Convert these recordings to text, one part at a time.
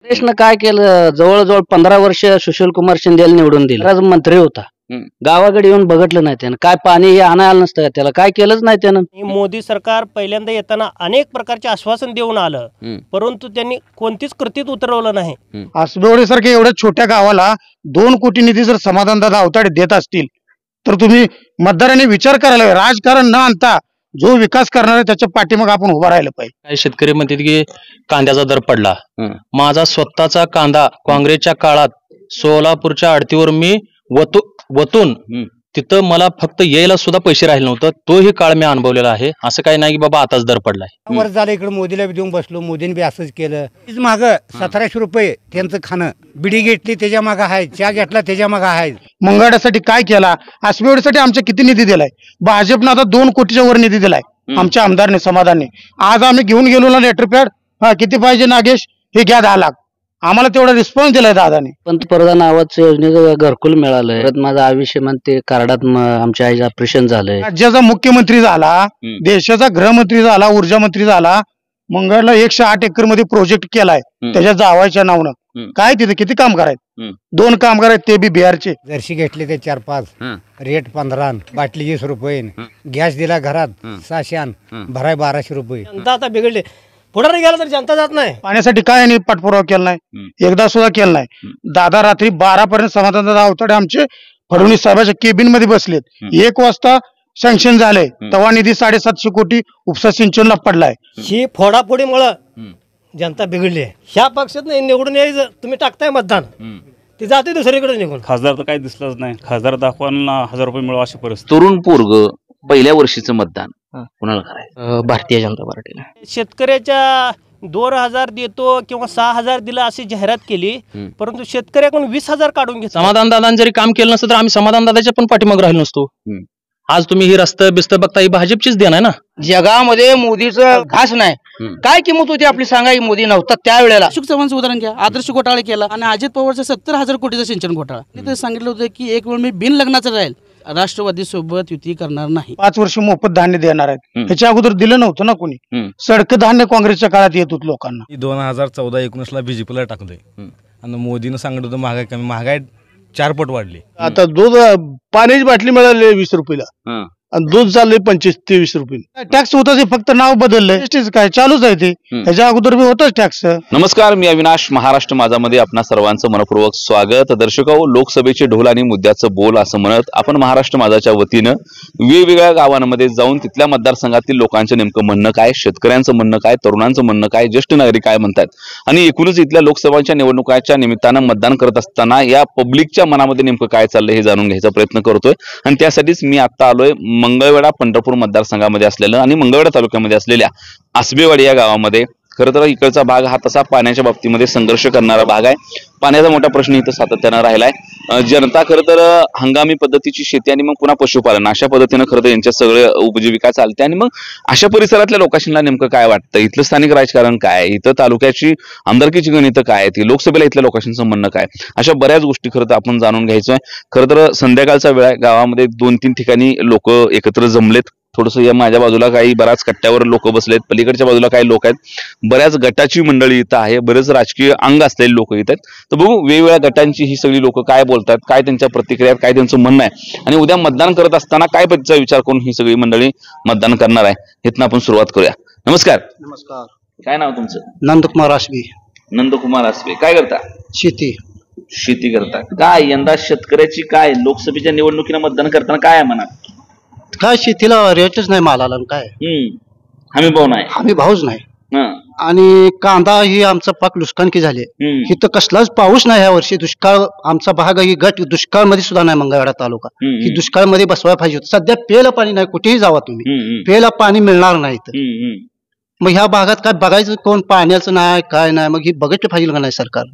देशनं काय केलं, जवळजवळ 15 वर्ष सुशील कुमार शिंदेला निवडून दिलं. आज मंत्री होता, गावाकडे येऊन बघितलं नाही त्यानं. काय पाणी हे आणायला नसतं का त्याला, काय केलंच नाही त्यानं. मोदी सरकार पहिल्यांदा येताना अनेक प्रकारचे आश्वासन देऊन आलं, परंतु त्यांनी कोणतीच कृतीत उतरवलं नाही. आसबेवाडीसारख्या एवढ्या छोट्या गावाला 2 कोटी निधी जर समाधानदादा अवताडे देत असतील तर तुम्ही मतदारांनी विचार करायला हवा. राजकारण न आणता जो विकास करणार आहे त्याच्या पाठीमागे आपण उभा राहिलं पाहिजे. काही शेतकरी म्हणतात की कांद्याचा दर पडला. माझा स्वतःचा कांदा काँग्रेसच्या काळात सोलापूरच्या आडतीवर मी वतून तिथं मला फक्त यायला सुद्धा पैसे राहिले नव्हतं. तोही काळ मी अनुभवलेला आहे. असं काही नाही की बाबा आताच दर पडलाय. वर्ष झालं इकडे मोदीला देऊन बसलो, मोदीने बी असंच केलं. माग 1700 रुपये त्यांचं खाणं, बिडी घेतली त्याच्या मागं आहे, चहा घेतला त्याच्या मागं आहे. मंगळवाड्यासाठी काय केला, आसबेवाडीसाठी आमच्या किती निधी दिलाय. भाजपनं आता 2 कोटीच्या वर निधी दिलाय आमच्या आमदारने समाधानने. आज आम्ही घेऊन गेलो ना लेटर पॅड, किती पाहिजे नागेश, हे घ्या 10 लाख. आम्हाला तेवढा रिस्पॉन्स दिलाय दादाने. पंतप्रधान आवाज योजनेचं घरकुल मिळालंय. परत माझं आयुष्यमान ते कार्डात आमच्या आईचं ऑपरेशन झालंय. राज्याचा मुख्यमंत्री झाला, देशाचा गृहमंत्री झाला, ऊर्जा मंत्री झाला. मंगळला 108 एकर मध्ये प्रोजेक्ट केलाय त्याच्या जावायच्या नावानं. काय तिथे किती कामगार आहेत, 2 कामगार आहेत, ते बी बिहारचे. जर्सी घेतली ते 4-5, रेट 15, बाटली 20 रुपये, गॅस दिला घरात 600, भराय 1200 रुपये. जनता आता बिघडले, पुढे गेला तर जनता जात नाही. पाण्यासाठी काय नाही पाठपुरावा केला नाही, एकदा सुद्धा केला नाही. दादा रात्री 12 पर्यंत समाधानदादा अवताडे आमचे फडणवीस साहेबांच्या केबिन मध्ये बसलेत. 1 वाजता सँक्शन झालंय, तेव्हा निधी 750 कोटी उपसा सिंचनला पडलाय. ही फोडाफोडीमुळं जनता बिघडली. ह्या पक्षात निवडून यायचं, तुम्ही टाकताय मतदान, ते जाते दुसरीकडे निघून. खासदार तर काही दिसलंच नाही. खासदार दाखवायला 1000 रुपये मिळवा अशी परिस्थिती. तरुण पोरग पहिल्या वर्षीचं मतदान कुणाला करायचं? भारतीय जनता पार्टीला. शेतकऱ्याच्या 2000 देतो किंवा 6000 दिला अशी जाहिरात केली, परंतु शेतकऱ्याकडून 20,000 काढून घेतलं. समाधान दादांनी जरी काम केलं नसतं तर आम्ही समाधान दादाच्या पण पाठीमागे राहिलो नसतो. आज तुम्ही ही रस्ते बिस्त बघता, ही भाजपचीच देण आहे ना. जगामध्ये मोदीचं घास नाही. काय किंमत होती आपली सांगा, मोदी नव्हता त्यावेळेला. अशोक चव्हाणचं उदाहरण घ्या, आदर्श घोटाळा केला आणि अजित पवारचा 70,000 कोटीचा सिंचन घोटाळा. तिथे सांगितलं होतं की एक वेळ मी बिन लग्नाचं राहील, राष्ट्रवादी सोबत युती करणार नाही. 5 वर्ष मोफत धान्य देणार आहेत. त्याच्या अगोदर दिलं नव्हतं ना कोणी. सडक धान्य काँग्रेसच्या काळात येत होत लोकांना. 2014-19 बीजेपीला टाकलंय आणि मोदीनं सांगितलं होतं महागाई कमी, महागाई 4 पट वाढली. आता दूध पाण्याची बाटली मिळाली 20 रुपयाला आणि दूध चाललंय 25 ते 20 रुपये. टॅक्स होतं ते फक्त नाव बदललंय, काय चालूच आहे ते. ह्याच्या अगोदर बी होतच टॅक्स. नमस्कार, मी अविनाश, महाराष्ट्र माझामध्ये आपणा सर्वांचं मनपूर्वक स्वागत. दर्शको, लोकसभेचे ढोल आणि मुद्द्याचं बोल असं म्हणत आपण महाराष्ट्र माझाच्या वतीनं वेगवेगळ्या गावांमध्ये जाऊन तिथल्या मतदारसंघातील लोकांचं नेमकं म्हणणं काय, शेतकऱ्यांचं म्हणणं काय, तरुणांचं म्हणणं काय, ज्येष्ठ नागरिक काय म्हणतात आणि एकूणच इथल्या लोकसभाच्या निवडणुकाच्या निमित्तानं मतदान करत असताना या पब्लिकच्या मनामध्ये नेमकं काय चाललंय हे जाणून घ्यायचा प्रयत्न करतोय. आणि त्यासाठीच मी आता आलोय मंगळवेढा पंढरपूर मतदारसंघामध्ये असलेलं आणि मंगळवेढा तालुक्यामध्ये असलेल्या आसबेवाडी या गावामध्ये. खरं तर इकडचा भाग हा तसा पाण्याच्या बाबतीमध्ये संघर्ष करणारा भाग आहे. पाण्याचा मोठा प्रश्न इथं सातत्यानं राहिलाय. जनता खरं तर हंगामी पद्धतीची शेती आणि मग पुन्हा पशुपालन अशा पद्धतीनं खरं तर यांच्या सगळं उपजीविका चालते. आणि मग अशा परिसरातल्या लोकांना नेमकं काय वाटतं, इथलं स्थानिक राजकारण काय, इथं तालुक्याची आमदारकीची गणितं काय, ती लोकसभेला इथल्या लोकांचं म्हणणं काय, अशा बऱ्याच गोष्टी खरं तर आपण जाणून घ्यायचोय. खरं तर संध्याकाळचा वेळ आहे, गावामध्ये 2-3 ठिकाणी लोक एकत्र जमलेत. थोडस या माझ्या बाजूला काही बऱ्याच कट्ट्यावर लोक बसलेत, पलीकडच्या बाजूला काही लोक आहेत, बऱ्याच गटाची मंडळी इथं आहे, बरेच राजकीय अंग असलेले लोक इथं आहेत. तर बघू वेगवेगळ्या गटांची ही सगळी लोक काय बोलतात, काय त्यांच्या प्रतिक्रिया, काय त्यांचं म्हणणं आहे आणि उद्या मतदान करत असताना काय पद्धतीचा विचार करून ही सगळी मंडळी मतदान करणार आहे, इथनं आपण सुरुवात करूया. नमस्कार. नमस्कार. काय नाव तुमचं? नंदकुमार आसबे. नंदकुमार आसबे. काय करता? शेती करता. काय यंदा शेतकऱ्याची काय लोकसभेच्या निवडणुकीला मतदान करताना काय आहे मनात? काय शेतीला रेटच नाही मालाला, काय हमी भाव नाही, आम्ही भाऊच नाही. आणि कांदा ही आमचा पाक नुकसानकी झाले. इथं कसलाच पाऊस नाही ह्या वर्षी. दुष्काळ आमचा भाग ही गट दुष्काळ मध्ये सुद्धा नाही. मंगळवेढा तालुका ही दुष्काळ मध्ये बसवायला पाहिजे होतं. सध्या प्यायला पाणी नाही, कुठेही जावा तुम्ही प्यायला पाणी मिळणार नाही. मग ह्या भागात काय बघायचं कोण, पाण्याचं नाही काय नाही. मग ही बघितलं पाहिजे का नाही सरकार.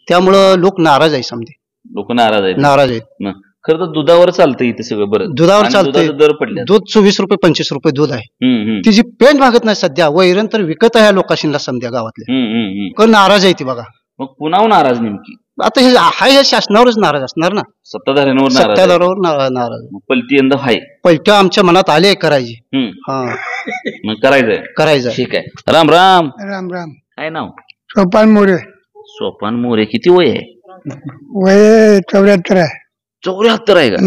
त्यामुळं लोक नाराज आहे, समजे लोक नाराज आहेत. खरं तर दुधावर चालतं इथे सगळं. बरं, दुधावर चालतंय. दर पडले, दूध 24 रुपये 25 रुपये दूध आहे. तिची पेंट मागत नाही सध्या. वैरण तर विकत आहे लोकांना समजा गावातल्या. कोण नाराज आहे ती बघा. मग पुन्हा नाराज नेमकी आता हे हाय, हे शासनावरच नाराज असणार ना, सत्ताधाऱ्यांवर नाराज. पलटी यंदा हाय, पलटी आमच्या मनात आले करायची. मग करायचंय. करायचं. ठीक आहे. राम राम. राम राम. काय नाव? सोपान मोरे. सोपान मोरे किती वय आहे? वय 74 आहे. 74 आहे का?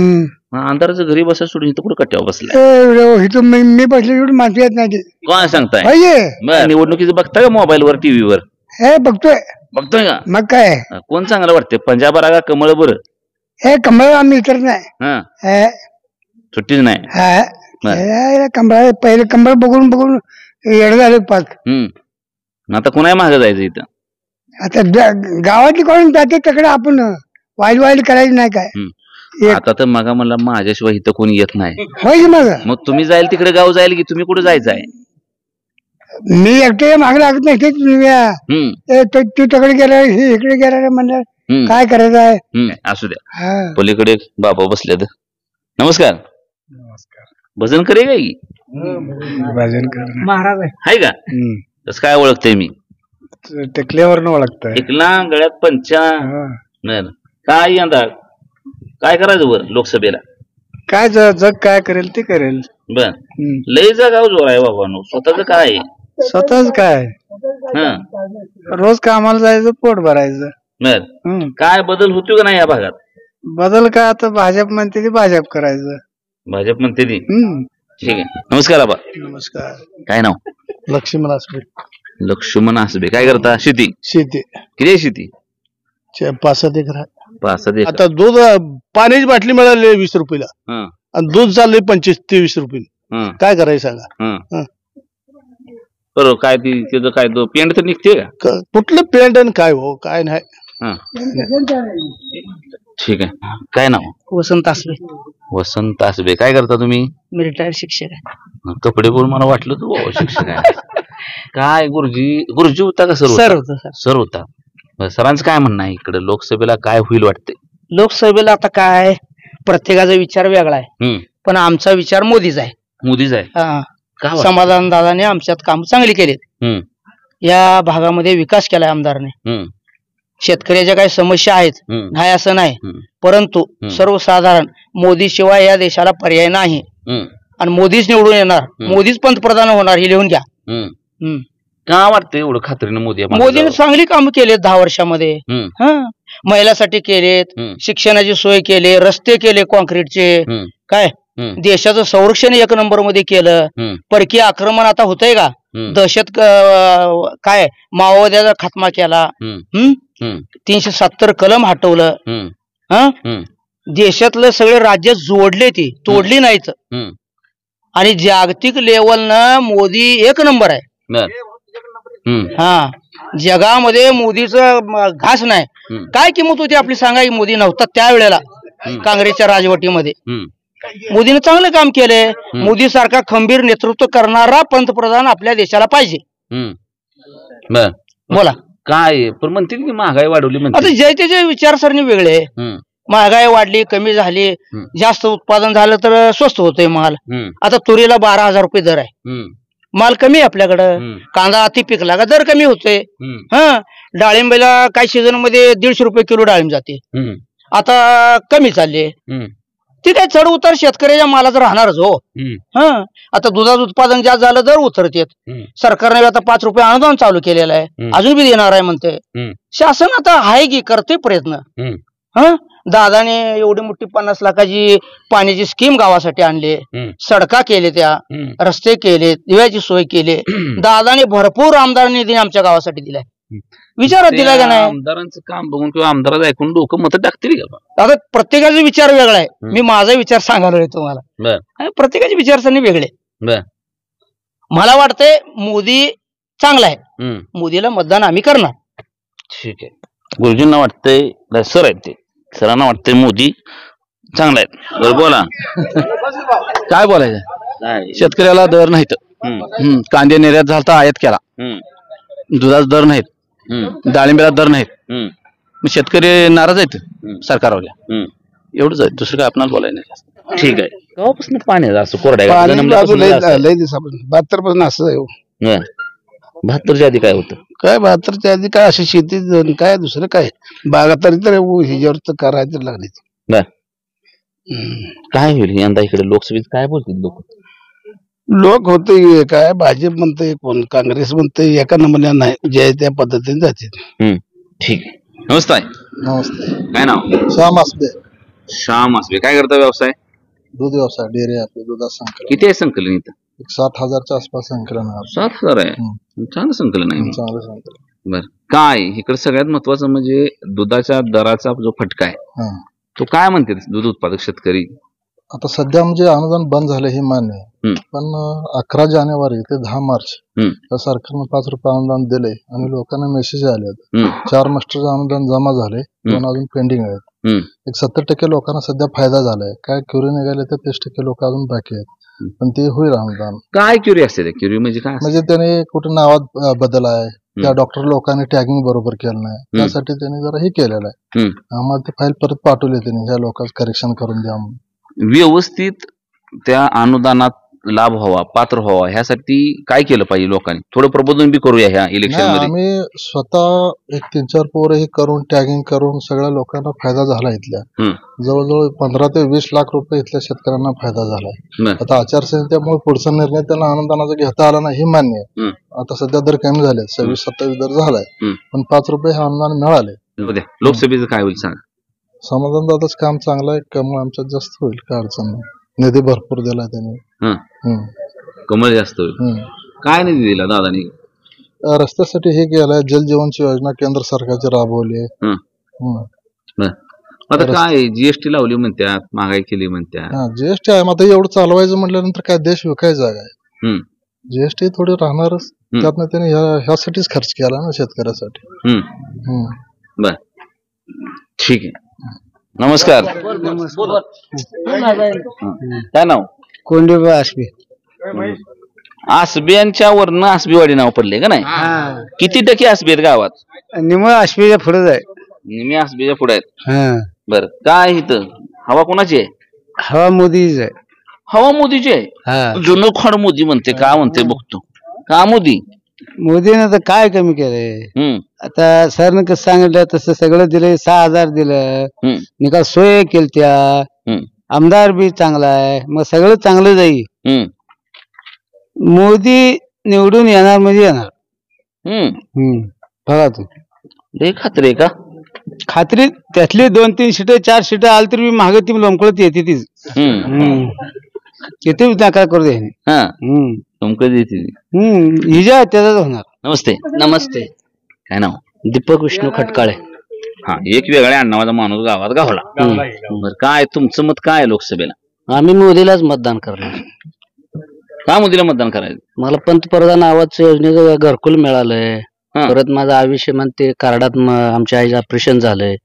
मग अंधाराचं घरी बसा सोडून इथं कुठं कट्ट्यावर बसलाय? इथं मी बसले एवढी माणसं येत नाही. काय सांगताय? बरं, निवडणुकीचं बघताय का मोबाईलवर, टीव्हीवर? हे बघतोय का? मग काय कोण चांगलं वाटतंय, पंजाब बरा का कमळ बरं? हे कमळ आम्ही इतर नाही. हा, सुट्टीच नाही. कमळ पहिले कमळ बघून बघून येड झाले पाच. आता कुणाही मागं जायचं इथं? आता गावातली कोण जाते तिकडे आपण वाईल करायची नाही काय. आता तर मग मला माझ्याशिवाय इथं कोणी येत नाही. होय मग तुम्ही जाईल तिकडे गाव जाईल की तुम्ही कुठे जायचं आहे? मी एकटे मागे लागत नाही. तू तिकडे गेला हे इकडे गेला म्हणलं काय करायचं आहे. असू द्या. पलीकडे बाबा बसले. नमस्कार. भजन करे काय भजन महाराज आहे का? तस काय ओळखतंय मी? टेकल्यावर ओळखतंय. टेकला गळ्यात पंचा. काय यंदा काय करायचं बरं लोकसभेला? काय जग काय करेल ते करेल. बर, लय जागाव जोर आहे बाबा. स्वतःच काय? स्वतःच काय रोज कामाला जायचं, पोट भरायचं. बर, काय बदल होतो का नाही या भागात? बदल काय आता भाजप म्हणते ती भाजप करायचं. भाजप म्हणते ती. ठीक आहे. नमस्कार आबा. नमस्कार. काय नाव? लक्ष्मण आसबे. लक्ष्मण आसबे. काय करता? शेती. किती आहे शेती? 5-7 एकर. 5-7 एकर. आता दूध पाण्याची बाटली मिळाली 20 रुपयाला आणि दूध चाललंय 25-23 रुपये. काय करायचं सांगा? बरोबर. काय त्याचं काय पेंट तर निघते का? कुठलं पेंट आणि काय हो काय नाही. ठीक आहे. काय नाव? वसंत आसबे. वसंत आसबे. काय करता तुम्ही? मी रिटायर्ड शिक्षक आहे. कपडे बोल मला वाटलं तू शिक्षक आहे. काय गुरुजी होता का सर होता? सर होता. सरांचं काय म्हणणं आहे इकडे लोकसभेला काय होईल वाटते? लोकसभेला आता काय प्रत्येकाचा विचार वेगळा आहे, पण आमचा विचार मोदीचा आहे. मोदीच आहे. समाधान दादाने आमच्यात काम चांगली केलीत. या भागामध्ये विकास केलाय आमदारने. शेतकऱ्याच्या काही समस्या आहेत नाही असं नाही, परंतु सर्वसाधारण मोदी शिवाय या देशाला पर्याय नाही आणि मोदीच निवडून येणार, मोदीच पंतप्रधान होणार हे लिहून घ्या. का वाटतं एवढं खात्रीनं मोदीने चांगली कामं केलेत 10 वर्षामध्ये. महिलांसाठी केलेत, शिक्षणाची सोय केली, रस्ते केले कॉन्क्रीटचे, काय देशाचं संरक्षण 1 नंबर मध्ये केलं. परकीय आक्रमण आता होतंय का? दहशत काय माओवाद्याचा खात्मा केला. 370 कलम हटवलं. देशातलं सगळे राज्य जोडले, ती तोडली नाहीत. आणि जागतिक लेवलनं मोदी 1 नंबर आहे. जगामध्ये मोदीचं घास नाही. काय किंमत होती आपली सांगा? मोदी नव्हता त्यावेळेला काँग्रेसच्या राजवटीमध्ये. मोदीने चांगलं काम केलंय. मोदी सारखा खंबीर नेतृत्व करणारा पंतप्रधान आपल्या देशाला पाहिजे. बोला काय पण म्हणते की महागाई वाढवली. आता जे त्याचे विचारसरणी वेगळे. महागाई वाढली, कमी झाली, जास्त उत्पादन झालं तर स्वस्त होतोय माल. आता तुरीला 12,000 रुपये दर आहे, माल कमी आहे आपल्याकडं. कांदा अति पिकला का दर कमी होतोय. डाळिंबीला काही सीझन मध्ये 150 रुपये किलो डाळिंब जाते, आता कमी चालले. ठीक आहे, चढ उतार शेतकऱ्याच्या मालाचं राहणारच हो. आता दुधाचं उत्पादन जास्त झालं दर उतरतेत. सरकारने आता 5 रुपये अनुदान चालू केलेलं आहे, अजून बी देणार आहे म्हणते शासन. आता आहे की करते प्रयत्न. दादाने एवढी मोठी 50 लाखाची पाण्याची स्कीम गावासाठी आणली, सडका केले, त्या रस्ते केले, दिव्याची सोय केली. दादाने भरपूर आमदार निधी आमच्या गावासाठी दिलाय. विचारात दिलाय का नाही? आमदारांचं काम बघून किंवा आमदाराचं ऐकून लोक मत टाकतील का? आता प्रत्येकाचा विचार वेगळा आहे. मी माझा विचार सांगायला तुम्हाला, प्रत्येकाचे विचारसरणी वेगळे. मला वाटतंय मोदी चांगला आहे, मोदीला मतदान आम्ही करणार. ठीक आहे. गुरुजींना वाटतंय, सर आहेत ते, सरांना वाटतंय मोदी चांगला आहे. बरं बोला. काय बोलायचं? शेतकऱ्याला दर नाहीत. कांदे निर्यात झाला आयात केला, दुधाचा दर नाहीत, डाळिंबीला दर नाहीत. शेतकरी नाराज आहेत सरकारवर. एवढंच आहे, दुसरं काय आपल्याला बोलायला नाही. ठीक आहे. गावापासून पाणी असं कोरड्या 72 पासून असं आहे. 72च्या आधी काय होतं? काय 72च्या आधी काय अशी शेती काय दुसरं काय बागा तरी तर ह्याच्यावर तर करायचं लागले. काय होईल यंदा इकडे लोकसभेत? काय बोलतील लोक होते काय भाजप म्हणते, कोण काँग्रेस म्हणते, एका नमुन्या नाही, जे त्या पद्धतीने जाते. ठीक आहे. नमस्ते. नमस्ते. काय नाव? श्याम असते. श्याम असबे. काय करता व्यवसाय? दूध व्यवसाय, डेअरी आपली दुधाचं संकलन. किती आहे संकलन इथं? 7,000च्या आसपास संकलन आहे. 7,000 आहे. चांगलं संकलन आहे. चांगलं संकलन. बर. काय इकडे सगळ्यात महत्वाचं म्हणजे दुधाच्या दराचा जो फटका आहे तो काय म्हणते दूध उत्पादक शेतकरी? आता सध्या म्हणजे अनुदान बंद झालं हे मान्य आहे, पण 11 जानेवारी ते 10 मार्च या सरकारनं 5 रुपये अनुदान दिले आणि लोकांना मेसेज आले. 4 मास्टरचं अनुदान जमा झाले, 2 अजून पेंडिंग आहेत. एक 70% लोकांना सध्या फायदा झालाय. काय क्युरी निघाले तर 30% लोक अजून बाकी आहेत, पण ते होईल अनुदान. काय क्युरी असते? क्युरी म्हणजे काय? म्हणजे त्याने कुठे नावात बदल आहे, त्या डॉक्टर लोकांनी टॅगिंग बरोबर केलं नाही, त्यासाठी त्यांनी जरा हे केलेलं आहे. आम्हाला ते फाईल परत पाठवली त्यांनी, ह्या लोकांचं करेक्शन करून द्या म्हणून. व्यवस्थित त्या अनुदानात लाभ व्हावा, पात्र व्हावा, ह्यासाठी काय केलं पाहिजे लोकांनी? थोडं प्रबोधन बी करूया ह्या इलेक्शन मध्ये. आम्ही स्वतः एक 3-4 पोरं हे करून टॅगिंग करून सगळ्या लोकांना फायदा झाला. इथल्या जवळजवळ 15 ते 20 लाख रुपये इथल्या शेतकऱ्यांना फायदा झालाय. आता आचारसंहितेमुळे पुढचा निर्णय त्यांना अनुदानाचा घेता आला नाही हे मान्य आहे. आता सध्या दर कमी झाले, 26-27 दर झालाय, पण 5 रुपये हे अनुदान मिळाले. लोकसभेचं काय होईल सांग? समाधान दादाच काम चांगलं आहे, कमळ आमच्यात जास्त होईल, काय अडचण नाही. निधी भरपूर दिला त्यांनी. कमळ जास्त होईल. काय निधी दिला दादानी? रस्त्यासाठी हे केलंय, जल जीवनची योजना केंद्र सरकारची राबवली. आता काय जीएसटी लावली म्हणतात, महागाई केली म्हणतात. जीएसटी आहे, आता एवढं चालवायचं म्हटल्यानंतर काय देश विकायचा आहे? जीएसटी थोडी राहणारच, त्यातनं त्याने ह्यासाठीच खर्च केला ना, शेतकऱ्यासाठी. बर, ठीक आहे. नमस्कार. काय नाव? कोंडीबा आसबे. आसबियांच्या वरनं आसबीवाडी नाव पडले का नाही? किती टक्के आसबी आहेत गावात? निम आसबीच्या पुढे आहे. निम्या आसबीच्या पुढे आहेत. बर, काय इथं हवा कोणाची आहे? हवा मोदीच आहे. हवा मोदीची आहे. जुनं खोड मोदी म्हणते, का म्हणते बघतो. का मोदी? मोदीने तर काय कमी केलंय? आता सरनं कसं सांगितलं तसं सगळं दिलंय. 6,000 दिलं, निकाल सोय केली, त्या आमदार बी चांगला आहे, मग सगळं चांगलं जाईल. मोदी निवडून येणार म्हणजे येणार. बघा तू, लय खात्री आहे का? खात्री त्यातली 2-3 सीटं 4 सीटं आली तरी महाग ती लोंबकळत येते तीच. येते नका करू दे. हिजा त्याचाच होणार. नमस्ते. नमस्ते. काय नाव? दीपक विष्णू खटकाळे. हा, एक वेगळ्या अण्णावाचा माणूस गावात गावला. बरं, काय तुमचं मत काय आहे लोकसभेला? आम्ही मोदीलाच मतदान करणार. का मोदीला मतदान करायचं? मला पंतप्रधान आवाज योजनेचं घरकुल मिळालंय. परत माझं आयुष्यमान ते कार्डात आमच्या आईचं ऑपरेशन झालंय.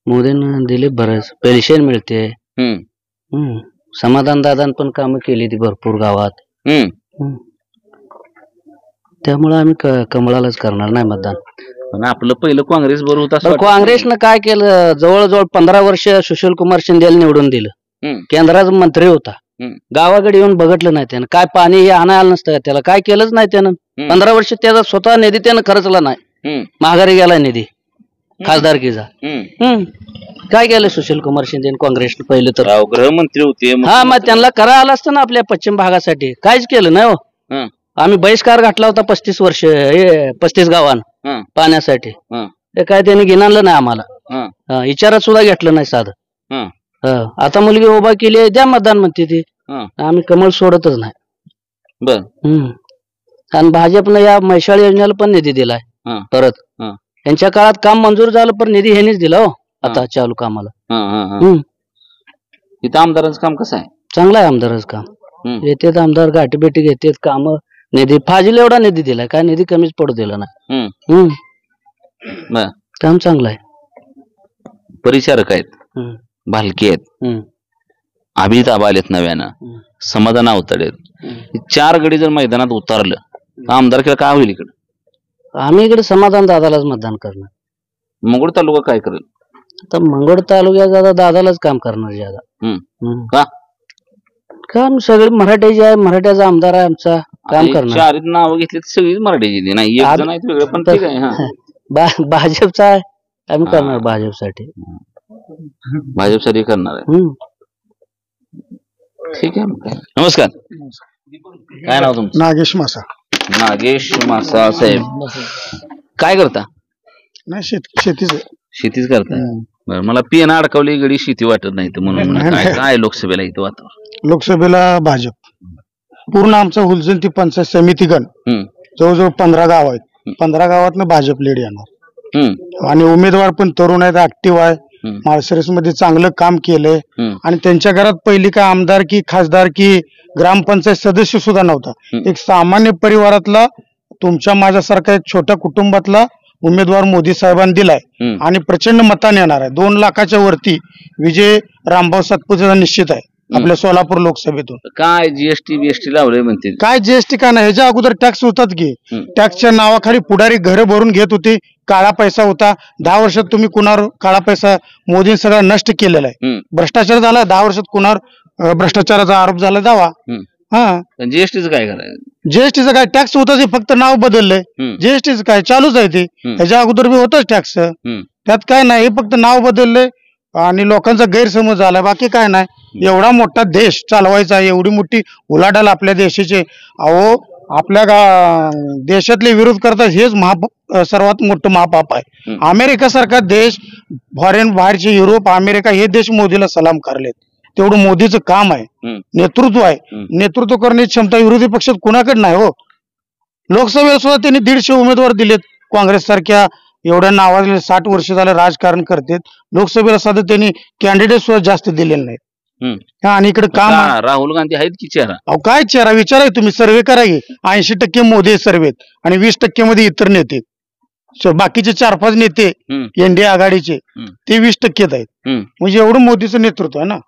मोदीनं दिले बरंच. पेन्शन मिळते. समाधान दादान पण कामं केली ती भरपूर गावात. त्यामुळे आम्ही कमळालाच करणार नाही मतदान. पण आपलं पहिलं काँग्रेस बरोबर होतं. काँग्रेसनं काय केलं? जवळजवळ 15 वर्ष सुशील कुमार शिंदेला निवडून दिलं. केंद्राचा मंत्री होता. गावाकडे येऊन बघितलं नाही त्यानं. काय पाणी हे आणायला नसतं त्याला, काय केलंच नाही त्यानं. 15 वर्ष त्याचा स्वतः निधी त्यानं खर्चला नाही. माघारी गेला निधी खासदारकीचा. काय केलं सुशील कुमार शिंदे काँग्रेसनं? पहिलं तर गृहमंत्री होते. हा, मग त्यांना करा आलं असतं ना आपल्या पश्चिम भागासाठी. काहीच केलं नाही हो. आम्ही बहिष्कार घातला होता 35 वर्ष 35 गावांना पाण्यासाठी. ते काय त्यांनी घेणारलं नाही आम्हाला, विचारात सुद्धा घेतलं नाही साधं. आता मुलगी उभा केली आहे, द्या मतदान म्हणते ती. आम्ही कमळ सोडतच नाही. बर. आणि भाजपनं या मैशाळ योजनेला पण निधी दिलाय. परत यांच्या काळात काम मंजूर झालं, पण निधी ह्यानेच दिला हो आता चालू कामाला. इथं आमदारांचं काम कसं आहे? चांगलं आहे आमदाराचं काम. येतात आमदार, गाठी भेटी घेतात, काम निधी फाजील एवढा निधी दिलाय, काय निधी कमीच पडू दिला नाही. काम चांगलं आहे. परिचारक आहेत, भालकी आहेत, अभिजित आबा आलेत नव्यानं, समाधान अवतडे, 4 गडी जर मैदानात उतरलं आमदार केलं काय होईल? इकडे आम्ही इकडे समाधान दादालाच मतदान करणार. मंगळ तालुका काय करेल? आता मंगळ तालुक्यात दादालाच काम करणार ज्यादा. काम सगळे मराठ्याचे आहे, मराठ्याचा आमदार आहे आमचा. काम करणार. 4 नाव घेतली सगळीच मराठीची नाही, एक जण आहेत वेगळे, पण ठीक आहे. भाजपचा आहे, आम्ही करणार भाजपसाठी. भाजपसाठी करणार आहे. ठीक आहे. नमस्कार. काय नाव तुमचं? नागेश मासा. नागेश मासा साहेब, काय करता? नाही शेतीच शेतीच करताय. बरं, मला पेन अडकवली गडी शेती वाटत नाही तर म्हणून म्हणलं, काय काय लोकसभेला इथं वातावरण? लोकसभेला भाजप पूर्ण आमचा हुलजन ती पंचायत समितीगण जवळजवळ 15 गाव आहेत. 15 गावातनं भाजप लीड येणार आणि उमेदवार पण तरुण आहेत, ऍक्टिव्ह आहे. माळशिरस मध्ये चांगलं काम केलंय आणि त्यांच्या घरात पहिली काय आमदारकी खासदारकी ग्रामपंचायत सदस्य सुद्धा नव्हता. एक सामान्य परिवारातला तुमच्या माझ्यासारखा एक छोट्या कुटुंबातला उमेदवार मोदी साहेबांनी दिलाय आणि प्रचंड मताने येणार आहे. 2 लाखाच्या वरती विजय रामभाऊ सातपुतेचा निश्चित आहे आपल्या सोलापूर लोकसभेतून. काय जीएसटी बीएसटी लावलंय म्हणते? काय जीएसटी का नाही, ह्याच्या अगोदर टॅक्स होतात की टॅक्सच्या नावाखाली पुढारी घरं भरून घेत होते, काळा पैसा होता. 10 वर्षात तुम्ही कुणावर काळा पैसा मोदींनी सगळा नष्ट केलेला आहे. भ्रष्टाचार झाला 10 वर्षात कुणावर भ्रष्टाचाराचा आरोप झाला दावा. हा जीएसटीचं काय करायचं? जीएसटीचं काय टॅक्स होतं ते फक्त नाव बदललंय. जीएसटीचं काय चालूच आहे ते, ह्याच्या अगोदर बी होतच टॅक्स, त्यात काय नाही, हे फक्त नाव बदललंय आणि लोकांचा गैरसमज झाला, बाकी काय नाही. एवढा मोठा देश चालवायचा, एवढी मोठी उलाढाल आपल्या देशाचे. अहो आपल्या देशातले विरोध करतात हेच सर्वात मोठं महापाप आहे. अमेरिका सारखा देश, बाहेरचे युरोप अमेरिका हे देश मोदीला सलाम करलेत. तेवढं मोदीचं काम आहे, नेतृत्व आहे. नेतृत्व करण्याची क्षमता विरोधी पक्षात कुणाकडे नाही हो. लोकसभेला सुद्धा त्यांनी 150 उमेदवार दिलेत. काँग्रेस सारख्या एवढ्या नावाजले 60 वर्ष झालं राजकारण करतात, लोकसभेला सुद्धा त्यांनी कॅन्डिडेट सुद्धा जास्त दिलेले नाहीत. आणि इकडे काम राहुल गांधी आहेत की चेहरा? अहो काय चेहरा विचाराय तुम्ही, सर्वे करा. 80% मोदी सर्वेत आणि 20% मध्ये इतर नेते. बाकीचे 4-5 नेते एनडीए आघाडीचे ते 20% आहेत. म्हणजे एवढं मोदीचं नेतृत्व आहे ना.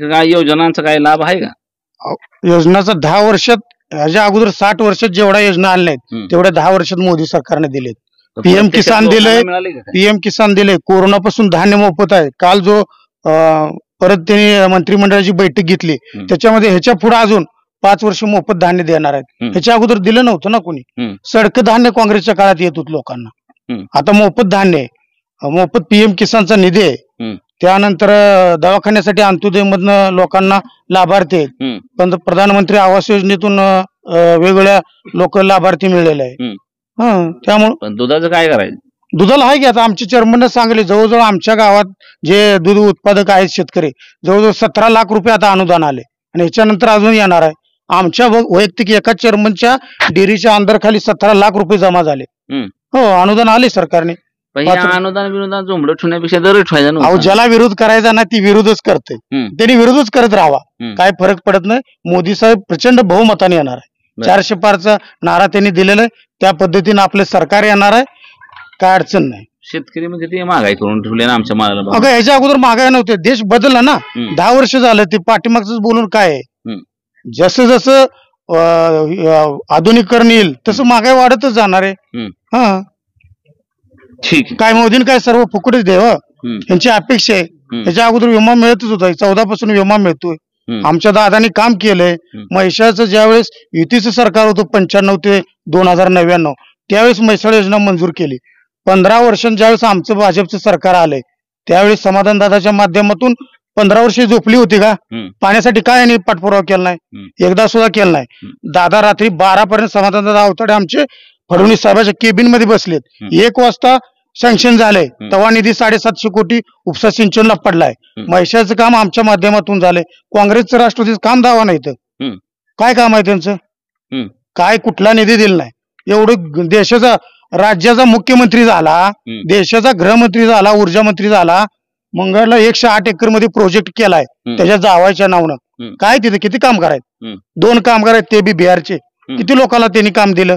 काय योजनांचा काय लाभ आहे का? योजनाचा 10 वर्षात, ह्याच्या अगोदर 60 वर्षात जेवढ्या योजना आल्या नाहीत तेवढ्या 10 वर्षात मोदी सरकारने दिलेत. पीएम किसान दिलंय, पीएम किसान दिलंय. कोरोनापासून धान्य मोफत आहे. काल जो परत त्यांनी मंत्रिमंडळाची बैठक घेतली त्याच्यामध्ये ह्याच्या पुढे अजून 5 वर्ष मोफत धान्य देणार आहेत. ह्याच्या अगोदर दिलं नव्हतं ना कोणी. सडक धान्य काँग्रेसच्या काळात येत होत लोकांना, आता मोफत धान्य आहे. मोफत पीएम किसानचा निधी आहे. त्यानंतर दवाखान्यासाठी अंत्योदय मधनं लोकांना लाभार्थी आहेत. प्रधानमंत्री आवास योजनेतून वेगवेगळ्या लोक लाभार्थी मिळालेले आहे. त्यामुळे दुधाचं काय करायचं? दुधाला आहे की आता आमच्या चेअरमनने सांगले, जवळजवळ आमच्या गावात जे दूध उत्पादक आहेत शेतकरी जवळजवळ 17 लाख रुपये आता अनुदान आले आणि ह्याच्यानंतर अजून येणार आहे. आमच्या वैयक्तिक एका चेअरमनच्या डेअरीच्या अंदरखाली 17 लाख रुपये जमा झाले. हो, अनुदान आले सरकारने. अनुदान विरोधात झोंबडं ठेवण्यापेक्षा दर ठेवायचं. अहो ज्याला विरोध करायचा ना ती विरोधच करते, त्यांनी विरोधच करत राहावा, काय फरक पडत नाही. मोदी साहेब प्रचंड बहुमताने येणार आहे. 400 पारचा नारा त्यांनी दिलेला आहे, त्या पद्धतीने आपलं सरकार येणार आहे, काय अडचण नाही. शेतकरी म्हणजे ते महागाई करून ठेवले ना आमच्या मालाला. अगं ह्याच्या अगोदर महागाई नव्हते, देश बदलला ना. 10 वर्ष झालं ते पाठीमागच बोलून काय आहे. जसं जसं आधुनिकीकरण येईल तसं महागाई वाढतच जाणार आहे. हा ठीक, काय मोदीने काय सर्व फुकटच द्याव यांची अपेक्षा आहे. ह्याच्या अगोदर विमा मिळतच होता, 14 पासून विमा मिळतोय. आमच्या दादानी काम केलंय. म्हैसाळचं ज्यावेळेस युतीचं सरकार होतं 95 ते 2099 त्यावेळेस म्हैसाळ योजना मंजूर केली. 15 वर्षांनी ज्यावेळेस आमचं भाजपचं सरकार आलंय त्यावेळेस समाधान दादाच्या माध्यमातून 15 वर्ष झोपली होती का? पाण्यासाठी काय यांनी पाठपुरावा केला नाही, एकदा सुद्धा केला नाही. दादा रात्री 12 पर्यंत समाधान दादा अवताडे आमचे फडणवीस साहेबांच्या केबिन मध्ये बसलेत. 1 वाजता सँक्शन झालंय तेव्हा निधी 750 कोटी उपसा सिंचनला पडलाय. म्हैसाळचं काम आमच्या माध्यमातून झालंय. काँग्रेसचं राष्ट्रवादीचं काम दावा नाही तर काय काम आहे त्यांचं? काय कुठला निधी दिला नाही. एवढं देशाचा राज्याचा मुख्यमंत्री झाला, देशाचा गृहमंत्री झाला, ऊर्जा मंत्री झाला, मंगळला 108 एकर मध्ये प्रोजेक्ट केलाय त्याच्या जावायच्या नावानं. काय तिथे किती कामगार आहेत? 2 कामगार आहेत, ते बी बिहारचे. किती लोकांना त्यांनी काम दिलं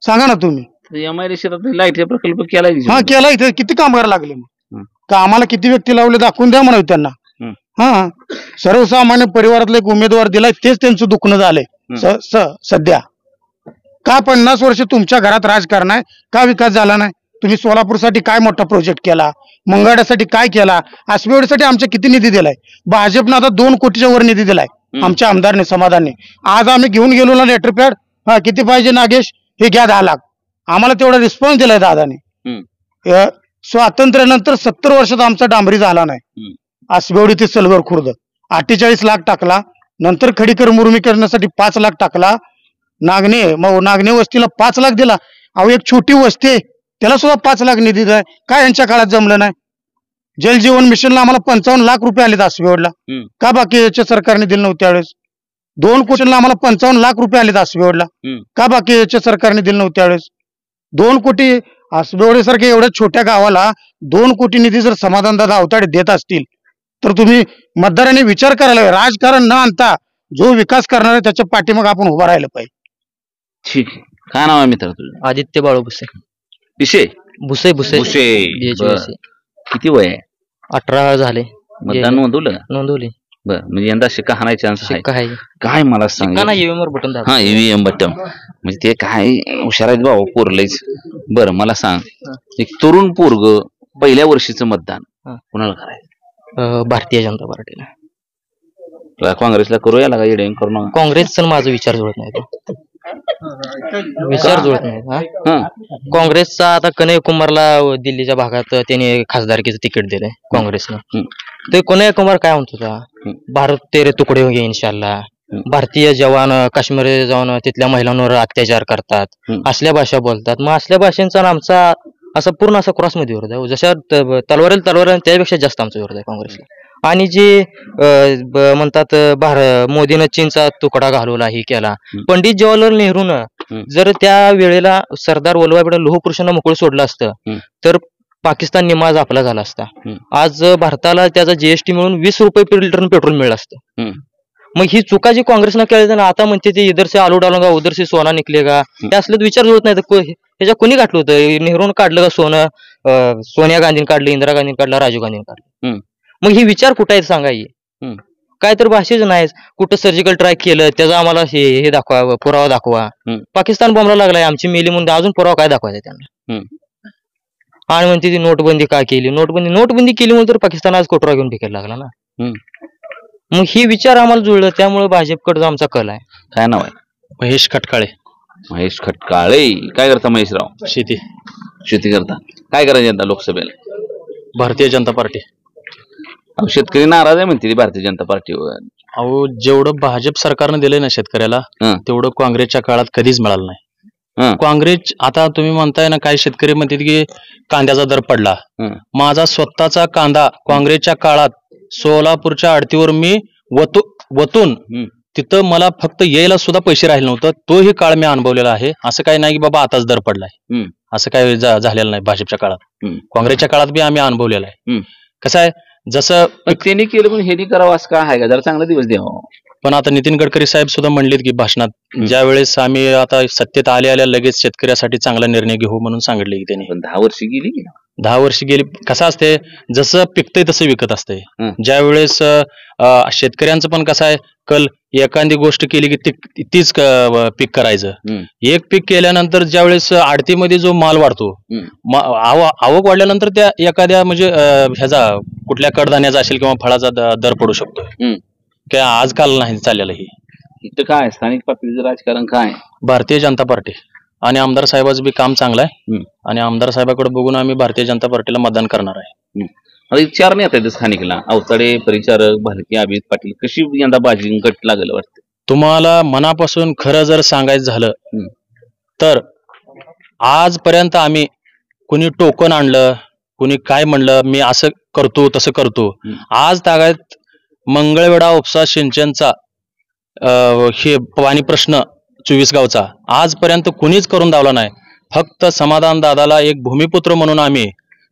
सांगा ना तुम्ही. लाईट प्रकल्प केलाय. हा केलाय, इथे किती कामगार लागले, मग कामाला किती व्यक्ती लावले दाखवून द्या म्हणावे त्यांना. हा सर्वसामान्य परिवारातला एक उमेदवार दिलाय, तेच त्यांचं दुखणं झालंय सध्या. का 50 वर्ष तुमच्या घरात राजकारण आहे, का विकास झाला नाही? तुम्ही सोलापूरसाठी काय मोठा प्रोजेक्ट केला, मंगळासाठी काय केला, आसवेवाडीसाठी आमच्या किती निधी दिलाय? भाजपनं आता 2 कोटीच्या वर निधी दिलाय आमच्या आमदारने समाधानने. आज आम्ही घेऊन गेलो ना लेटर पॅड, हा किती पाहिजे नागेश, हे घ्या 10 लाख. आम्हाला तेवढा रिस्पॉन्स दिलाय दादाने. स्वातंत्र्यानंतर 70 वर्षात आमचा डांबरी झाला नाही. आसवेवाडी ते सलगर खुर्द 48 लाख टाकला, नंतर खडीकर मुरमी करण्यासाठी 5 लाख टाकला. नागणे वस्तीला 5 लाख दिला. अहो एक छोटी वस्ती त्याला सुद्धा 5 लाख निधी दिलाय. काय यांच्या काळात जमलं नाही? जल जीवन मिशनला आम्हाला 55 लाख रुपये आले आसवेवाडीला. का बाकीच्या सरकारने दिले नव्हते त्यावेळेस? 2 कोटीला आम्हाला 55 लाख रुपये आले आसवेवाडीला. का बाकीच्या सरकारने दिले नव्हते त्यावेळेस? 2 कोटी आसवेवाडी सारख्या एवढ्या छोट्या गावाला 2 कोटी निधी जर समाधानदादा अवताडे देत असतील तर तुम्ही मतदारांनी विचार करायला हवा. राजकारण न आणता जो विकास करणार आहे त्याच्या पाठीमागे आपण उभा राहिलं पाहिजे. ठीक आहे. काय नाव आहे मित्र तुझं? आदित्य बाळू भुसे. विषय भुसे भुसे भुसे. BHVC. बरं. किती वय आहे? 18 झाले. मतदान नोंदवलं? नोंदवली. बरं, म्हणजे यंदा शिक्का हाणायचा चान्स आहे? शिक्का आहे. काय मला सांग. EVM वर बटन दाबा. हा, EVM बटन म्हणजे ते काय हुशार आहेत बाबा पोरलंच. बरं मला सांग, एक तरुण पोरग पहिल्या वर्षीचं मतदान कुणाला करायचं? भारतीय जनता पार्टीला. काँग्रेसला करूया लागा येडे करू नका. काँग्रेसचा माझा विचार जुळत नाही. विचार जुळत नाही. काँग्रेसचा आता कन्हैया कुमारला दिल्लीच्या भागात त्याने खासदारकीचं तिकीट दिलंय काँग्रेसनं. ते कन्हैया कुमार काय म्हणतो होता, भारत तेरे तुकडे होईल इन्शाल्लाह. भारतीय जवान काश्मीर जाऊन तिथल्या महिलांवर अत्याचार करतात, असल्या भाषा बोलतात. मग असल्या भाषांचा आमचा असा पूर्ण असा क्रॉसमध्ये विरोध आहे. जशा तलवार त्यापेक्षा जास्त आमचा विरोध आहे काँग्रेसला. आणि जे म्हणतात मोदीनं चीनचा तुकडा घालवला ही केला. पंडित जवाहरलाल नेहरूनं जर त्या वेळेला सरदार वल्लभभाई पटेल लोहपुरुषांना मोकळं सोडलं असतं तर पाकिस्तान निमाज आपला झाला असता. आज भारताला त्याचा GST मिळून 20 रुपये per लिटर पेट्रोल मिळलं असतं. मग ही चुका जी काँग्रेसनं केली ना, आता म्हणते ते इधर से आलू डालूंगा उधर से सोना निकलेगा, हे असलं विचार जुळत नाही. ह्याच्या कोणी काढलं होतं? नेहरूनं काढलं का सोनं? सोनिया गांधीने काढलं, इंदिरा गांधीने काढलं, राजीव गांधीने काढलं. मग ही विचार कुठे आहेत सांगा? काय तर भाषेच नाही. कुठं सर्जिकल स्ट्राईक केलं त्याचा आम्हाला हे दाखवा, पुरावा दाखवा. पाकिस्तान बॉम्बला लागलाय, आमची मेली म्हणून अजून पुरावा काय दाखवायचा त्यांना? आणि म्हणते ती नोटबंदी का केली? नोटबंदी केली म्हणून तर पाकिस्तान आज कोटरा घेऊन फेकायला लागला ना. मग ही विचार आम्हाला जुळलं, त्यामुळे भाजपकडे आमचा कल आहे. काय नाव आहे? महेश खटकाळे. महेश खटकाळे. काय करता महेशराव? शेती करता. काय करायचं यंदा लोकसभेला? भारतीय जनता पार्टी. शेतकरी नाराज आहे म्हणते भारतीय जनता पार्टीवर. अहो, जेवढं भाजप सरकारनं दिलंय ना शेतकऱ्याला तेवढं काँग्रेसच्या काळात कधीच मिळालं नाही. काँग्रेस आता तुम्ही म्हणताय ना, काही शेतकरी म्हणतात की कांद्याचा दर पडला. माझा स्वतःचा कांदा काँग्रेसच्या काळात सोलापूरच्या आडतीवर मी वतून तिथं मला फक्त यायला सुद्धा पैसे राहिले नव्हतं. तोही काळ मी अनुभवलेला आहे. असं काही नाही की बाबा आताच दर पडलाय, असं काही झालेलं नाही. भाजपच्या काळात, काँग्रेसच्या काळात बी आम्ही अनुभवलेला आहे. कसं आहे, जसं त्यांनी केलं पण हे करावं असं काय आहे का? जरा चांगला दिवस द्यावा. पण आता नितीन गडकरी साहेब सुद्धा म्हणलेत की भाषणात, ज्या वेळेस आम्ही आता सत्तेत आल्या लगेच शेतकऱ्यासाठी चांगला निर्णय घेऊ म्हणून सांगितले की त्यांनी. 10 वर्ष गेली. 10 वर्ष गेली. कसं असते, जसं पिकतंय तसं विकत असतंय. ज्या वेळेस शेतकऱ्यांचं पण कसं आहे, कल एखादी गोष्ट केली की तीच पीक करायचं. एक पीक केल्यानंतर ज्या वेळेस आडतीमध्ये जो माल वाढतो, आवक वाढल्यानंतर त्या एखाद्या म्हणजे ह्याचा कुठल्या कडधान्याचा असेल किंवा फळाचा दर पडू शकतो. काय आजकाल नाही चाललेलं. ही इथं काय स्थानिक पातळीचं राजकारण काय? भारतीय जनता पार्टी आणि आमदार साहेबाचं बी काम चांगलं आहे. आणि आमदार साहेबाकडे बघून आम्ही भारतीय जनता पार्टीला मतदान करणार आहे. 4 नेते आहेत स्थानिकला, अवताडे, परिचारक, भालके, अभिजित पाटील. कशी यंदा बाजी गट लागलं वाटतं तुम्हाला? मनापासून खरं जर सांगायचं झालं तर आजपर्यंत आम्ही कुणी टोकन आणलं, कुणी काय म्हणलं, मी असं करतो तसं करतो. आज तागायत मंगळवेढा उपसा सिंचनचा हे पाणी प्रश्न 24 गावचा आजपर्यंत कुणीच करून दावला नाही. फक्त समाधान दादाला एक भूमिपुत्र म्हणून आम्ही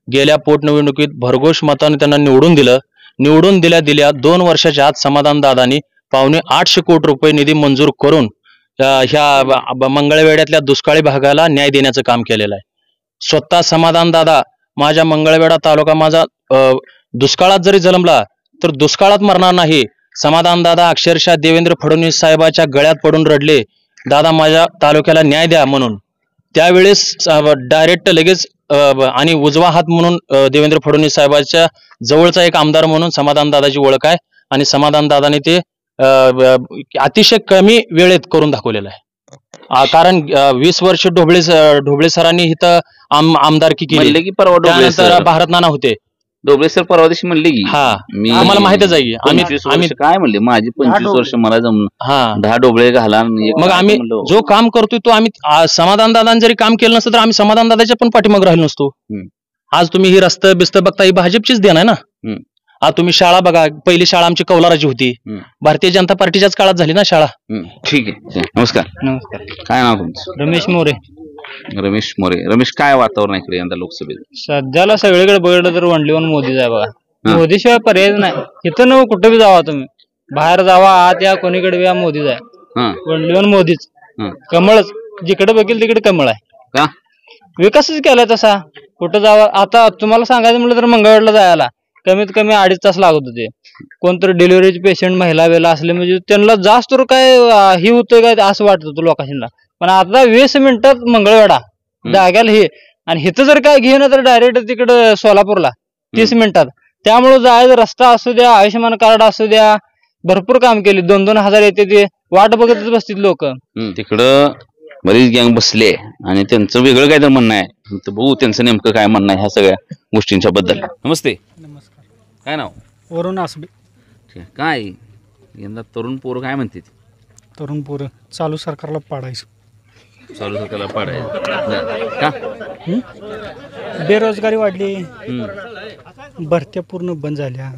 गेल्या पोटनिवडणुकीत भरघोष मताने त्यांना निवडून दिलं. निवडून दिल्या 2 वर्षाच्या आत समाधान दादानी 850 कोटी रुपये निधी मंजूर करून ह्या मंगळवेढ्यातल्या दुष्काळी भागाला न्याय देण्याचं काम केलेलं आहे. स्वतः समाधान दादा माझ्या मंगळवेढा तालुका माझा दुष्काळात जरी जन्मला तर दुष्काळात मरणार नाही. समाधान दादा अक्षरशः देवेंद्र फडणवीस साहेबाच्या गळ्यात पडून रडले, दादा माझ्या तालुक्याला न्याय द्या म्हणून. त्यावेळेस डायरेक्ट लगेच आणि उजवा हात म्हणून देवेंद्र फडणवीस साहेबांच्या जवळचा एक आमदार म्हणून समाधान दादाची ओळख आहे. आणि समाधान दादाने ते अतिशय कमी वेळेत करून दाखवलेलं आहे. कारण 20 वर्ष ढोबळे सरांनी इथं आमदारकी केली. की परवा त्यानंतर भारत नाना होते. डोबळे सर परवा दिवशी म्हणले की मी आम्हाला माहितच आहे की आम्ही काय म्हणले माझी 25 वर्ष मला जमलं 10 डोबळे घाला मग आम्ही जो काम करतोय तो आम्ही समाधान दादांनी जरी काम केलं नसतं तर आम्ही समाधान दादाच्या पण पाठीमागे राहिलो नसतो. आज तुम्ही ही रस्ते बिस्त बघता ही भाजपचीच देण आहे ना. आज तुम्ही शाळा बघा, पहिली शाळा आमची कौलाराची होती, भारतीय जनता पार्टीच्याच काळात झाली ना शाळा. ठीक आहे. नमस्कार. काय नाव तुमचं? रमेश मोरे. रमेश मोरे. रमेश, काय वातावरण इकडे यंदा लोकसभेत? सध्याला सगळीकडे बघितलं तर वनलीवन मोदीच आहे बघा. मोदीशिवाय पर्याय नाही. इथं न कुठं बी जावा तुम्ही, बाहेर जावा, आत या, कोणीकडे बी मोदीच आहे. वनलीवन मोदीच. कमळच, जिकडे बघेल तिकडे कमळ आहे. विकासच केलाय तसा. कुठं जावा, आता तुम्हाला सांगायचं म्हटलं तर मंगळवारला जायला कमीत कमी 2.5 तास लागत होते. कोणतरी डिलिव्हरीचे पेशंट महिला वेला असले म्हणजे त्यांना जास्त काय ही होतोय काय असं वाटत होतं लोकांना. पण आता 20 मिनिटात मंगळवेढा जाग्याला हे, आणि हिथं जर काय घेणं तर डायरेक्ट तिकडं सोलापूरला 30 मिनिटात. त्यामुळे जायचं रस्ता असू द्या, आयुष्यमान कार्ड असू द्या, भरपूर काम केले. 2-2 हजार येते ते वाट बघतच बसतील लोक. तिकडं बरीच गँग बसले आणि त्यांचं वेगळं काय तर म्हणणं आहे. बघू त्यांचं नेमकं काय म्हणणं आहे ह्या सगळ्या गोष्टींच्या बद्दल. नमस्ते. काय नाव? वरुण आसबे. काय यंदा तरुण पोरं काय म्हणते? तरुण पोरं चालू सरकारला पाडायचं. चालू सरकारला पाडायचं का? बेरोजगारी वाढली, भरत्या पूर्ण बंद झाल्या.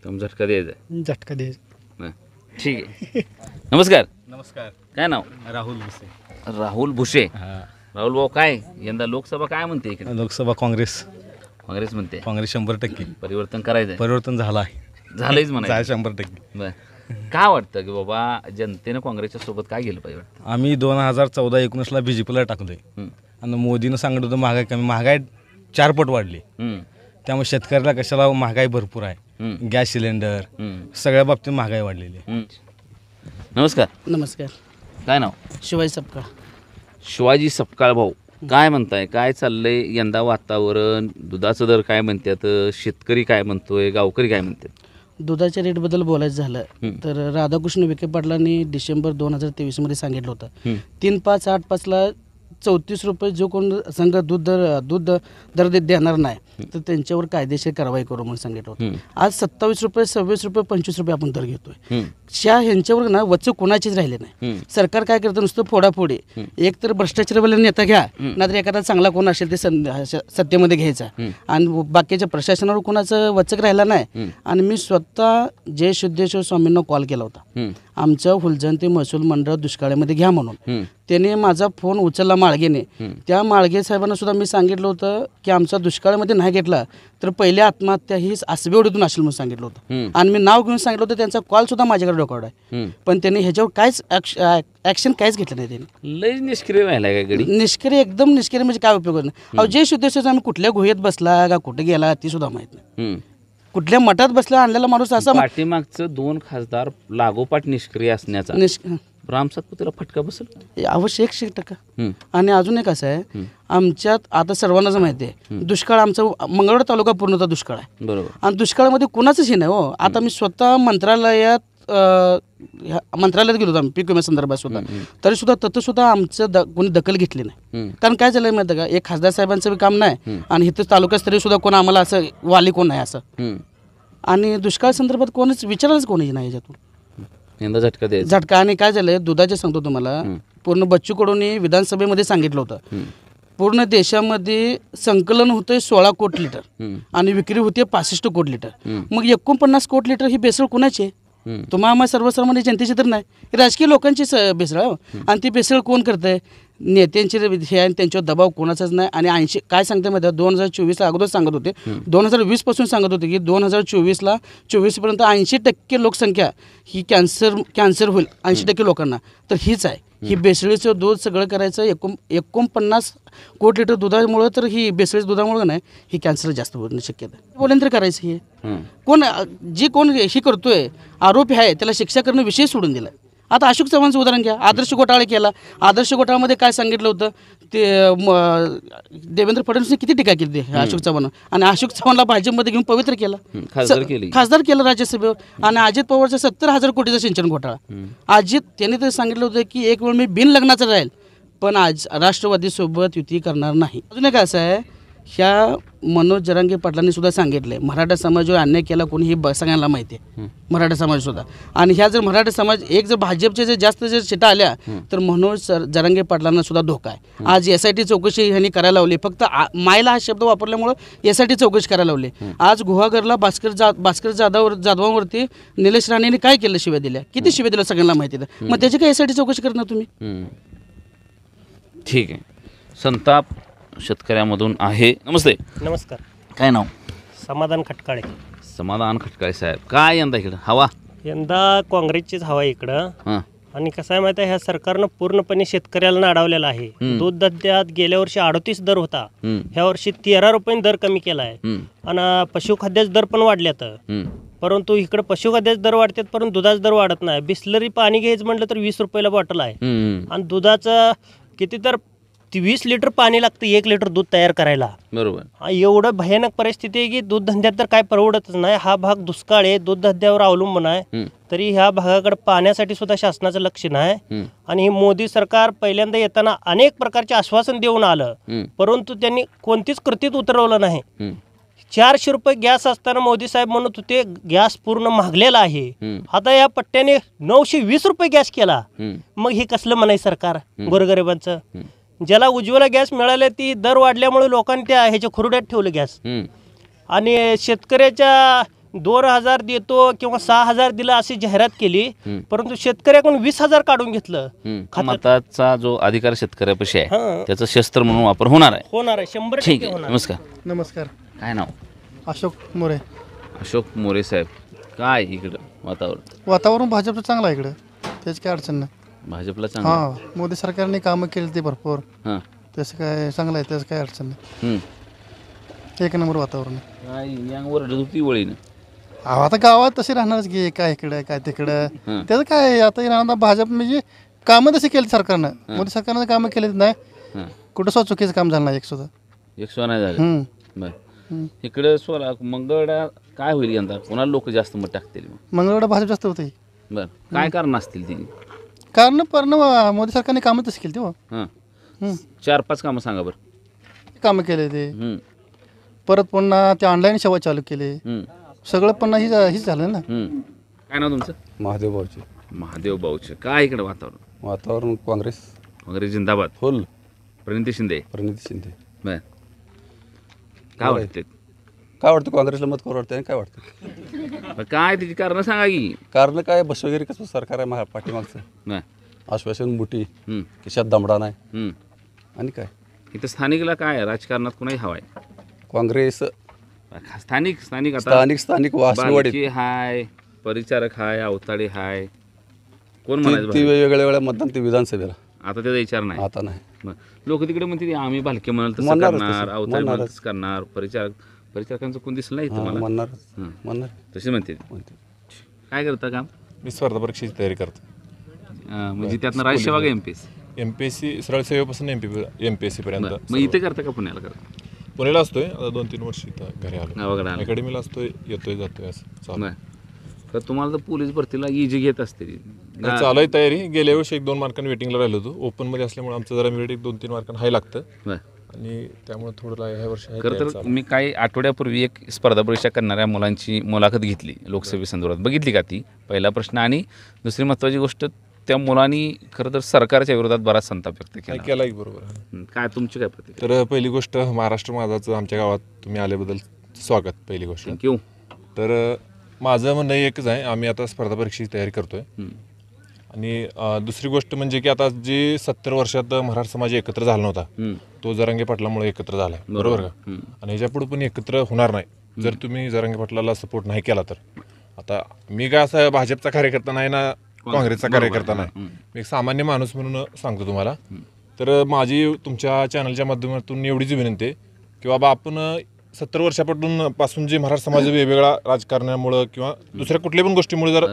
झटका द्यायचा. झटका द्यायचा. ठीक आहे. नमस्कार. नमस्कार. काय नाव? राहुल भुसे. राहुल भुसे. राहुल भाऊ, काय यंदा लोकसभा काय म्हणते इकडे? लोकसभा काँग्रेस म्हणते. काँग्रेस 100% परिवर्तन करायचंय. परिवर्तन झालंच म्हणा 100%. काय वाटतं की बाबा जनतेनं काँग्रेसच्या सोबत काय गेलं पाहिजे? आम्ही 2014-19ला बीजेपीला टाकलोय आणि मोदीनं सांगत होतं महागाई 4 पट वाढली. त्यामुळे शेतकऱ्याला कशाला महागाई भरपूर आहे. गॅस सिलेंडर सगळ्या बाबतीत महागाई वाढलेली आहे. नमस्कार. नमस्कार. काय नाव? शिवाजी सपकाळ. शिवाजी सपकाळ भाऊ, काय म्हणताय? काय चाललंय यंदा वातावरण? दुधाचं दर काय म्हणतात? शेतकरी काय म्हणतोय? गावकरी काय म्हणतात? दुधाच्या रेटबद्दल बोलायचं झालं तर राधाकृष्ण विखे पाटलांनी डिसेंबर 2023 मध्ये सांगितलं होतं 3,5,8,5ला 34 रुपये जो कोण संघ दूध दर देणार नाही तर त्यांच्यावर कायदेशीर कारवाई करू म्हणून सांगितलं होतं. आज 27 रुपये, 26 रुपये, 25 रुपये आपण दर घेतोय. ह्यांच्यावर ना वच्च कोणाचीच राहिले नाही. सरकार काय करतं, नुसतं फोडाफोडी. एक तर भ्रष्टाचारवाला नेता घ्या, नाहीतर एखादा चांगला कोण असेल ते सत्तेमध्ये घ्यायचा, आणि बाकीच्या प्रशासनावर कोणाचं वचक राहिला नाही. आणि मी स्वतः जय सिद्धेश्वर स्वामींना कॉल केला होता, आमचं हुलजण ते महसूल मंडळ दुष्काळामध्ये घ्या म्हणून. त्याने माझा फोन उचलला माळगेने. त्या माळगे साहेबांना सुद्धा मी सांगितलं होतं की आमचा दुष्काळामध्ये नाही घेतला तर पहिली आत्महत्या ही आसबेवाडीतून असेल म्हणून सांगितलं होतं. आणि मी नाव घेऊन सांगितलं होतं. त्यांचा कॉल सुद्धा माझ्याकडे रेकॉर्ड आहे. पण त्यांनी ह्याच्यावर काहीच ऍक्शन काहीच घेतलं नाही. त्यांनी लय निष्क्रिय राहिला काय गडी? निष्क्रिय, एकदम निष्क्रिय. म्हणजे काय उपयोग नाही. अहो, जे शुद्धेश्वर आम्ही कुठल्या गुहेत बसला का कुठे गेला ती सुद्धा माहित नाही. कुठल्या मठात बसला आणलेला माणूस असा. पाठीमागचं 2 खासदार लागोपाठ निष्क्रिय असण्याचा राम सातपुतेला फटका बसेल अवश्य 100%. आणि अजून एक असं आहे, आमच्यात आता सर्वांनाच माहिती आहे दुष्काळ आमचा मंगळवेढा तालुका पूर्णतः दुष्काळ आहे. बरोबर. आणि दुष्काळामध्ये कुणाचंच हे नाही हो. आता मी स्वतः मंत्रालयात गेलो होतो आम्ही पीक विम्यासंदर्भात सुद्धा, तरी सुद्धा तिथं सुद्धा आमचं कोणी दखल घेतली नाही. कारण काय झालं माहिती का, एक खासदार साहेबांचं काम नाही आणि इथं तालुकास्तरीय सुद्धा कोण आम्हाला असं वाली कोण नाही असं. आणि दुष्काळ संदर्भात कोणीच विचारायलाच कोणीच नाही याच्यातून. यंदा झटका. आणि काय झालंय, दुधाचे सांगतो तुम्हाला, पूर्ण बच्चू कडूंनी विधानसभेमध्ये सांगितलं होतं पूर्ण देशामध्ये संकलन होतंय 16 कोटी लिटर आणि विक्री होते 65 कोटी लिटर. मग 49 कोटी लिटर ही बेसळ कुणाची आहे? तुम्हाला सर्वसामान्य जनतेची तर नाही, राजकीय लोकांची बेसळ. आणि ती बेसळ कोण करतंय? नेत्यांचे हे आणि त्यांच्यावर दबाव कोणाचाच नाही. आणि 80 काय सांगते माहिती 2024ला अगोदर सांगत होते, 2020 पासून सांगत होते की 2024ला 24पर्यंत 80% लोकसंख्या ही कॅन्सर होईल 80% लोकांना. तर हीच आहे, ही बेसळीचं दूध सगळं करायचं. 49 कोटी लिटर दुधामुळं, तर ही बेसळीच्या दुधामुळं नाही ही कॅन्सर जास्त होण्याची शक्यता आहे. बोलेन तर करायचं. हे कोण ही करतोय आरोपी आहे त्याला शिक्षा करणं विषय सोडून दिला. आता अशोक चव्हाणचं उदाहरण घ्या. आदर्श घोटाळा केला. आदर्श घोटाळ्यामध्ये काय सांगितलं होतं ते देवेंद्र फडणवीसने किती टीका केली अशोक चव्हाण, आणि अशोक चव्हाणला भाजपमध्ये घेऊन पवित्र केला, खासदार केलं राज्यसभेवर. आणि अजित पवारचा 70,000 कोटीचा सिंचन घोटाळा. त्यांनी तर सांगितलं होतं की एक वेळ मी बिन लग्नाचं राहील पण आज राष्ट्रवादी सोबत युती करणार नाही. अजून एक असं आहे ह्या मनोज जरांगे पाटलांनी सुद्धा सांगितले मराठा समाजावर अन्याय केला कोणी हे सगळ्यांना माहिती आहे, मराठा समाज सुद्धा. आणि ह्या जर मराठा समाज एक जर भाजपचे जर जास्त जर शिटा आल्या तर मनोज जरांगे पाटलांना सुद्धा धोका आहे. आज SIT चौकशी ह्यांनी करायला लावली, फक्त मायला हा शब्द वापरल्यामुळं SIT चौकशी करायला लावली. आज गुहागरला भास्कर जाधवांवरती निलेश राणेंनी काय केलं, शिव्या दिल्या, किती शिव्या दिल्या सगळ्यांना माहिती आहे. मग त्याची काय SIT चौकशी करणार तुम्ही? ठीक आहे. संताप शेतकऱ्यामधून आहे. नमस्ते. नमस्कार. काय नाव? समाधान खटकाळे. समाधान खटकाळे साहेब, काय यंदा इकडं हवा? यंदा काँग्रेसचीच हवा इकडं. आणि कसं आहे माहिती आहे, ह्या सरकारनं पूर्णपणे शेतकऱ्याला नाडावलेला आहे. दूध दध्यात गेल्या वर्षी 38 दर होता, ह्या वर्षी 13 रुपये दर कमी केला आहे. आणि पशुखाद्याचे दर पण वाढल्यात. परंतु इकडे पशुखाद्याचे दर वाढतात परंतु दुधाचा दर वाढत नाही. बिस्लरी पाणी घ्यायचं म्हटलं तर 20 रुपयाला बॉटल आहे. आणि दुधाचं किती तर 20 लिटर पाणी लागतं 1 लिटर दूध तयार करायला. बरोबर. एवढं भयानक परिस्थिती आहे की दूध धंद्यात तर काय परवडतच नाही. हा भाग दुष्काळ आहे, दूध धंद्यावर अवलंबून आहे. तरी ह्या भागाकडे पाण्यासाठी सुद्धा शासनाचं लक्ष नाही. आणि हे मोदी सरकार पहिल्यांदा येताना अनेक प्रकारचे आश्वासन देऊन आलं, परंतु त्यांनी कोणतीच कृतीत उतरवलं नाही. 400 रुपये गॅस असताना मोदी साहेब म्हणत होते गॅस पूर्ण महागलेला आहे. आता या पट्ट्याने 920 रुपये गॅस केला. मग हे कसलं म्हणाय सरकार गोरगरिबांचं? ज्याला उज्ज्वला गॅस मिळाले ती दर वाढल्यामुळे लोकांनी त्या ह्याच्या खुरड्यात ठेवलं गॅस. आणि शेतकऱ्याच्या 2000 देतो किंवा 6000 दिला अशी जाहिरात केली, परंतु शेतकऱ्याकडून 20,000 काढून घेतलं. मताचा जो अधिकार शेतकऱ्यापाशी आहे त्याचं शस्त्र म्हणून वापर होणार आहे. 100% होणार. नमस्कार. नमस्कार. काय नाव? अशोक मोरे. अशोक मोरे साहेब, काय इकडं वातावरण भाजपचं चांगलं आहे इकडं, त्याची काय अडचण नाही. भाजपला चांगलं. मोदी सरकारने कामं केली ते भरपूर, त्याचं काय चांगलं आहे, त्याचं काय अडचण नाही. एक नंबर वातावरण वळीनं. आता गावात तसे राहणारच की, काय इकडं काय तिकडं, त्याचं काय आता भाजप म्हणजे कामं तशी केली सरकारनं. मोदी सरकारनं कामं केली नाही, कुठं सुद्धा चुकीचं काम झालं नाही एक सुद्धा नाही झालं. इकडे मंगळवेढा काय होईल यंदा? कोणाला लोक जास्त मत टाकतील? मंगळवेढा भाजप जास्त होते. बरं, काय कारण असतील ती? कारण मोदी सरकारने कामं तशी केली ते. 4-5 कामं सांगा बरं. कामं केले ते, परत पुन्हा ते ऑनलाईन सेवा चालू केले, सगळं पुन्हा हीच झालं ना. काय नाव तुमचं? महादेव बावचे. महादेव बावचे. काय इकडे वातावरण? काँग्रेस जिंदाबाद. फुल. प्रणिती शिंदे. बर, काय वाटतं काँग्रेसला मत करू वाटतं? काय वाटतं? काय त्याची कारण सांगा की. कारण काय, बस वगैरे कसं सरकार आहे पाठीमागचं, आश्वासन मोठी, खिशात दमडा नाही. आणि काय इथं स्थानिकला काय राजकारणात कुणाही हवाय? काँग्रेस. स्थानिक वासवाडी हाय, परिचारक हाय, अवताडे हाय, कोण म्हणायचं? वेगवेगळ्या मतदान ते विधानसभेला. आता त्याचा विचार नाही. आता नाही. लोक तिकडे म्हणते आम्ही भालके म्हणाल तसं करणार, अवताडे म्हणाल तसं करणार, परिचारकांचं कोण दिसलं नाही तुम्हाला? म्हणणार तसे म्हणते. काय करता काम? मी स्पर्धा परीक्षेची तयारी करतो. म्हणजे त्यातनं राज्यसेवा का एमपीएससी सरळ सेवेपासून एमपीएससी पर्यंत. मग इथे करता का पुण्याला करता? पुण्याला असतोय आता 2-3 वर्ष इथं घरी आलो. अकॅडमीला असतोय, येतोय जातोय असं. तर तुम्हाला तर पोलीस भरतीला इजी घेत असते. चालू आहे तयारी. गेल्या वर्षी 1-2 मार्कांनी वेटिंगला राहिलो होतो. ओपन मध्ये असल्यामुळे आमचं जरा मेरिट 2-3 मार्कांना हाय लागतं आणि त्यामुळे थोडं ह्या वर्षी. खरं तर मी काही आठवड्यापूर्वी एक स्पर्धा परीक्षा करणाऱ्या मुलांची मुलाखत घेतली लोकसभेसंदर्भात. बघितली का ती? पहिला प्रश्न. आणि दुसरी महत्त्वाची गोष्ट, त्या मुलांनी खरं तर सरकारच्या विरोधात बराच संताप व्यक्त केला. बरोबर. काय तुमची काय प्रतिक्रिया? तर पहिली गोष्ट, महाराष्ट्र माझाचं आमच्या गावात तुम्ही आल्याबद्दल स्वागत. पहिली गोष्ट. थँक्यू. तर माझं म्हणणं एकच आहे, आम्ही आता स्पर्धा परीक्षेची तयारी करतोय. आणि दुसरी गोष्ट म्हणजे की आता जे 70 वर्षात मराठा समाज एकत्र झाला नव्हता, तो जरांगे पाटलामुळे एकत्र झालाय. बरोबर का? आणि ह्याच्या पुढे पण एकत्र होणार नाही जर तुम्ही जरांगे पाटलाला सपोर्ट नाही केला तर. आता मी काय असं भाजपचा कार्यकर्ता नाही ना काँग्रेसचा कार्यकर्ता नाही, मी एक सामान्य माणूस म्हणून सांगतो तुम्हाला. तर माझी तुमच्या चॅनलच्या माध्यमातून एवढीच विनंती आहे की बाबा, आपण 70 वर्षापासून जे मराठा समाज वेगवेगळ्या राजकारणामुळे किंवा दुसऱ्या कुठल्या पण गोष्टीमुळे जर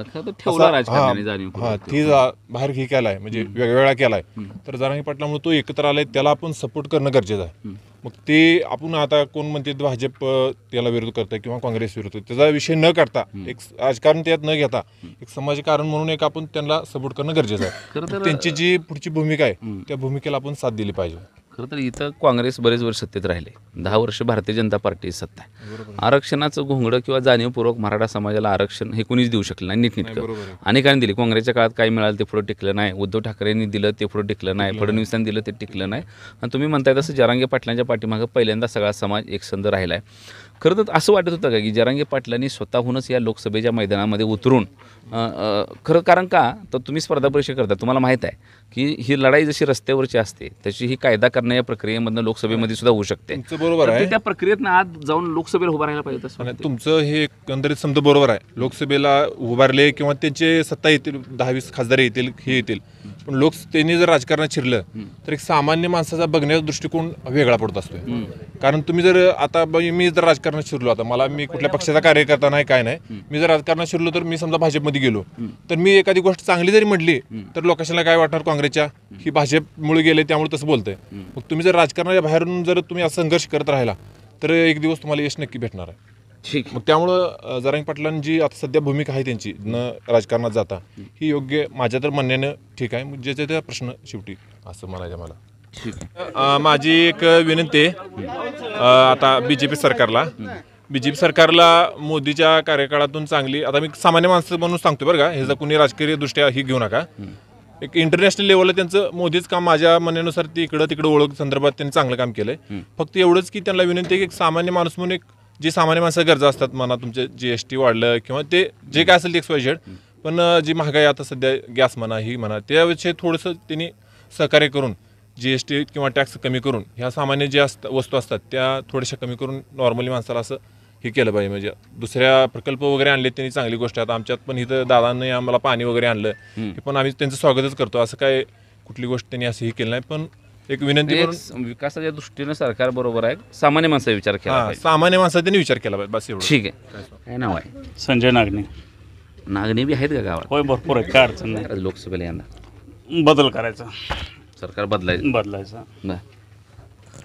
ती बाहेर हे केलाय, म्हणजे वेगवेगळा केलाय, तर जरांगे पाटलामुळे तो एकत्र आलाय, त्याला आपण सपोर्ट करणं गरजेचं आहे. मग ते आपण आता कोण म्हणते भाजप त्याला विरोध करताय किंवा काँग्रेस विरोध, त्याचा विषय न करता, एक राजकारण त्यात न घेता, एक समाजकारण म्हणून एक आपण त्यांना सपोर्ट करणं गरजेचं आहे. त्यांची जी पुढची भूमिका आहे त्या भूमिकेला आपण साथ दिली पाहिजे. खरं तर इथं काँग्रेस बरेच वर्ष सत्तेत राहिले, 10 वर्ष भारतीय जनता पार्टी सत्ता आहे. आरक्षणाचं घोंगडं किंवा जाणीवपूर्वक मराठा समाजाला आरक्षण हे कुणीच देऊ शकलं नाही नीटनेटकं. अनेकांनी दिली. काँग्रेसच्या काळात काय मिळालं ते पुढे टिकलं नाही, उद्धव ठाकरेंनी दिलं ते पुढे टिकलं नाही, फडणवीसांनी दिलं ते टिकलं नाही. आणि तुम्ही म्हणताय तसं जरांगे पाटलांच्या पाठीमागं पहिल्यांदा सगळा समाज एकसंध राहिला आहे. खरं तर असं वाटत होतं का की जरांगे पाटलांनी स्वतःहूनच या लोकसभेच्या मैदानामध्ये उतरून खरं, कारण का तर तुम्ही स्पर्धा परीक्षा करता, तुम्हाला माहीत आहे की ही लढाई जशी रस्त्यावरची असते तशी ही कायदा करणं या प्रक्रियेमधनं लोकसभेमध्ये सुद्धा होऊ शकते. बरोबर आहे. त्या प्रक्रियेतनं आज जाऊन लोकसभेला उभं राहायला पाहिजे तसं तुमचं हे एकंदरीत समजा बरोबर आहे. लोकसभेला उभारले किंवा त्यांचे सत्ता येतील, 10-20 खासदार येतील, हे येतील, पण त्यांनी जर राजकारणात शिरलं तर एक सामान्य माणसाचा बघण्याचा दृष्टिकोन वेगळा पडत असतो. कारण तुम्ही जर आता मी जर राजकारणात शिरलो, आता मी कुठल्या पक्षाचा कार्यकर्ता नाही काय नाही, मी जर राजकारणात शिरलो तर मी समजा भाजपमध्ये गेलो तर मी एखादी गोष्ट चांगली जरी म्हटली तर लोकांना काय वाटणार, काँग्रेसच्या ही भाजपमुळे गेले त्यामुळे तसं बोलतंय. मग तुम्ही जर राजकारणाच्या बाहेरून जर तुम्ही असं संघर्ष करत राहिला तर एक दिवस तुम्हाला यश नक्की भेटणार आहे. ठीक. मग त्यामुळं जरांगे पाटलांची आता सध्या भूमिका आहे त्यांची न राजकारणात जाता ही योग्य माझ्या तर म्हणण्यानं ठीक आहे. ज्याचा त्या प्रश्न शेवटी असं म्हणायचं मला. ठीक आहे. माझी एक विनंती आहे आता BJP सरकारला मोदीच्या कार्यकाळातून चांगली, आता मी सामान्य माणसं म्हणून सांगतो बरं का, हे जर कुणी राजकीय दृष्ट्या ही घेऊ नका, एक इंटरनॅशनल लेवलला त्यांचं मोदीच काम माझ्या म्हणण्यानुसार ते इकडं तिकडं ओळख संदर्भात त्यांनी चांगलं काम केलंय. फक्त एवढंच की त्यांना विनंती आहे की एक सामान्य माणूस म्हणून एक जे सामान्य माणसाच्या गरजा असतात, म्हणा तुमचे GST वाढलं किंवा ते जे काय असेल ते XYZ, पण जी महागाई आता सध्या गॅस म्हणा ही म्हणा त्याविषयी थोडंसं त्यांनी सहकार्य करून GST किंवा टॅक्स कमी करून ह्या सामान्य ज्या वस्तू असतात त्या थोड्याशा कमी करून नॉर्मली माणसाला असं हे केलं पाहिजे. म्हणजे दुसऱ्या प्रकल्प वगैरे आणले त्यांनी चांगली गोष्ट आहे. आता आमच्यात पण इथं दादांनी आम्हाला पाणी वगैरे आणलं, हे पण आम्ही त्यांचं स्वागतच करतो. असं काय कुठली गोष्ट त्यांनी असं हे केलं नाही, पण एक विनंती म्हणून विकासाच्या दृष्टीनं सरकार बरोबर आहे, सामान्य माणसाचा विचार केला, सामान्य माणसाचा त्यांनी विचार केला पाहिजे, बस एवढं. ठीक आहे. काय नाव आहे? संजय नागणे. नागणे बी आहेत का गावात? होय, भरपूर आहेत, काय अडचण नाही. लोकसभेला यंदा बदल करायचा, सरकार बदलायचं.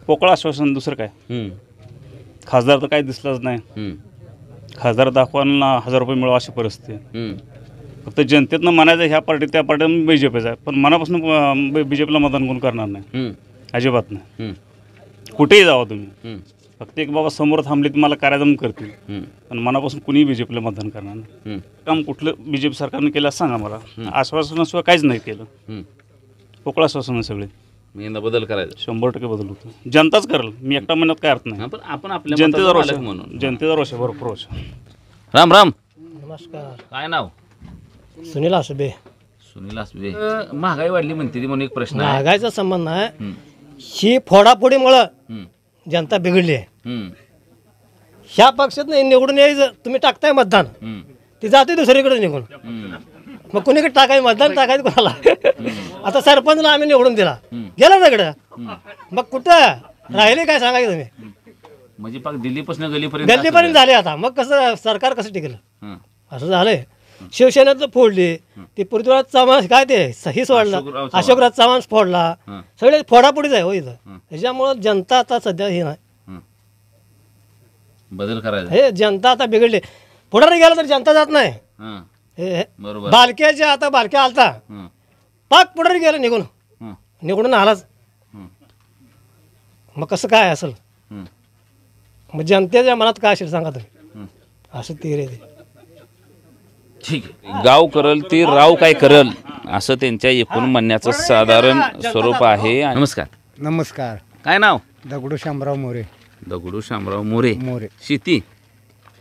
पोकळ आश्वासन, दुसरं काय. खासदार तर काही दिसलाच नाही. खासदार दाखवायला 1000 रुपये मिळवा अशी परिस्थिती. फक्त जनतेतनं म्हणायचं ह्या पार्टी त्या पार्टी BJPचा आहे, पण मनापासून BJPला मतदान कोण करणार नाही, अजिबात नाही. कुठेही जावा तुम्ही, फक्त एक बाबा समोर थांबले मला कार्यादम करतील, पण मनापासून कुणीही BJPला मतदान करणार नाही. काम कुठलं BJP सरकारने केलं सांगा मला. आश्वासनाशिवाय काहीच नाही केलं, पोकळ आश्वासन सगळे. यंदा बदल करायचा, 100% बदल होतो. जनताच करेल, मी एकटा म्हणत काय अर्थ नाही. पण आपण आपल्या जनतेचा रोष म्हणून, जनतेचा रोष भरपूर रोष. राम राम. नमस्कार. काय नाव? सुनील आसबे. सुनील आसबे. महागाई वाढली म्हणते ती म्हणून एक प्रश्न आहे. महागाईचा संबंध नाही, ही फोडाफोडीमुळं जनता बिघडली आहे. ह्या पक्षात निवडून यायचं, तुम्ही टाकताय मतदान, ती जाते दुसरीकडे निघून, मग कुणीकडे टाकायचं मतदान, टाकायचं कोणाला? आता सरपंचला आम्ही निवडून दिला, गेला तिकडं, मग कुठं राहिले काय सांगायचं तुम्ही? म्हणजे पाक दिल्लीपासून गल्लीपर्यंत झाले. आता मग कसं सरकार कसं टिकलं? असं झालंय. शिवसेनेचं फोडली, ती पृथ्वीराज चव्हाण काय ते ही सोडला, अशोकराज चव्हाण फोडला, सगळे फोडाफोडीच आहे हो इथं. त्याच्यामुळं जनता आता सध्या हे नाही, बदल करायचा. हे जनता आता बिघडली. पुढे गेला तर जनता जात नाही. बालक्याच्या आता बालक्या आलता, पाक पुढे गेलं निघून आलाच, मग कसं काय असेल? मग जनतेच्या मनात काय असेल सांगा तुम्ही? असं ते रे. ठीक आहे. गाव करल ते राव काय करल असं त्यांच्या एकूण म्हणण्याचं साधारण स्वरूप आहे. नमस्कार. नमस्कार. काय नाव? दगडू शामराव मोरे. दगडू शामराव मोरे.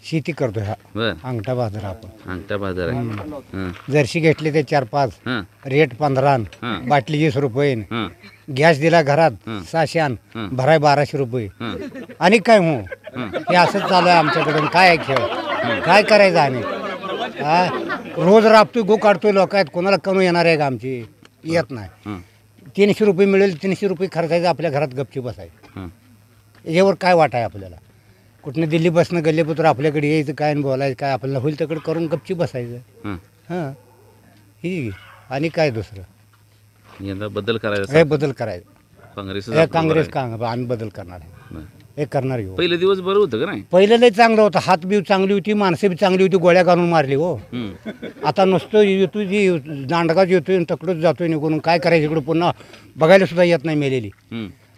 शेती करतोय. हा अंगठा बाजार. आपण अंगठा बाजार आहे. जर्सी घेतली ते 4-5, रेट 15, बाटली 20 रुपये, गॅस दिला घरात 600, भराय 1200 रुपये. आणि काय हो हे असंच चालू आहे आमच्याकडून. काय आहे खेळ? काय करायचं? आणि रोज राबतोय, गो काढतोय. लोक आहेत, कोणाला कमी येणार आहे का? आमची येत नाही. 300 रुपये मिळेल, 300 रुपये खर्चायचं, आपल्या घरात गपची बसायचं. याच्यावर काय वाट आहे आपल्याला? कुठनं दिल्ली बसणं गल्लीपुत्र आपल्याकडे यायचं काय बोलायचं काय, आपल्याला होईल तिकडे करून गपची बसायचं. हां, ही आणि काय दुसरं? यंदा बदल करायचा. हे बदल करायचं. काँग्रेस का आम्ही बदल करणार आहे, हे करणार घेऊ. पहिले दिवस बरं होतं का नाही? पहिलं लय चांगलं होतं. हात बी चांगली होती, माणसं बी चांगली होती, गोळ्या घालून मारली हो. आता नुसतं येतोय, जी दांडगाच येतोय, तकडच जातोय निघून. काय करायचं इकडं? पुन्हा बघायला सुद्धा येत नाही मेलेली.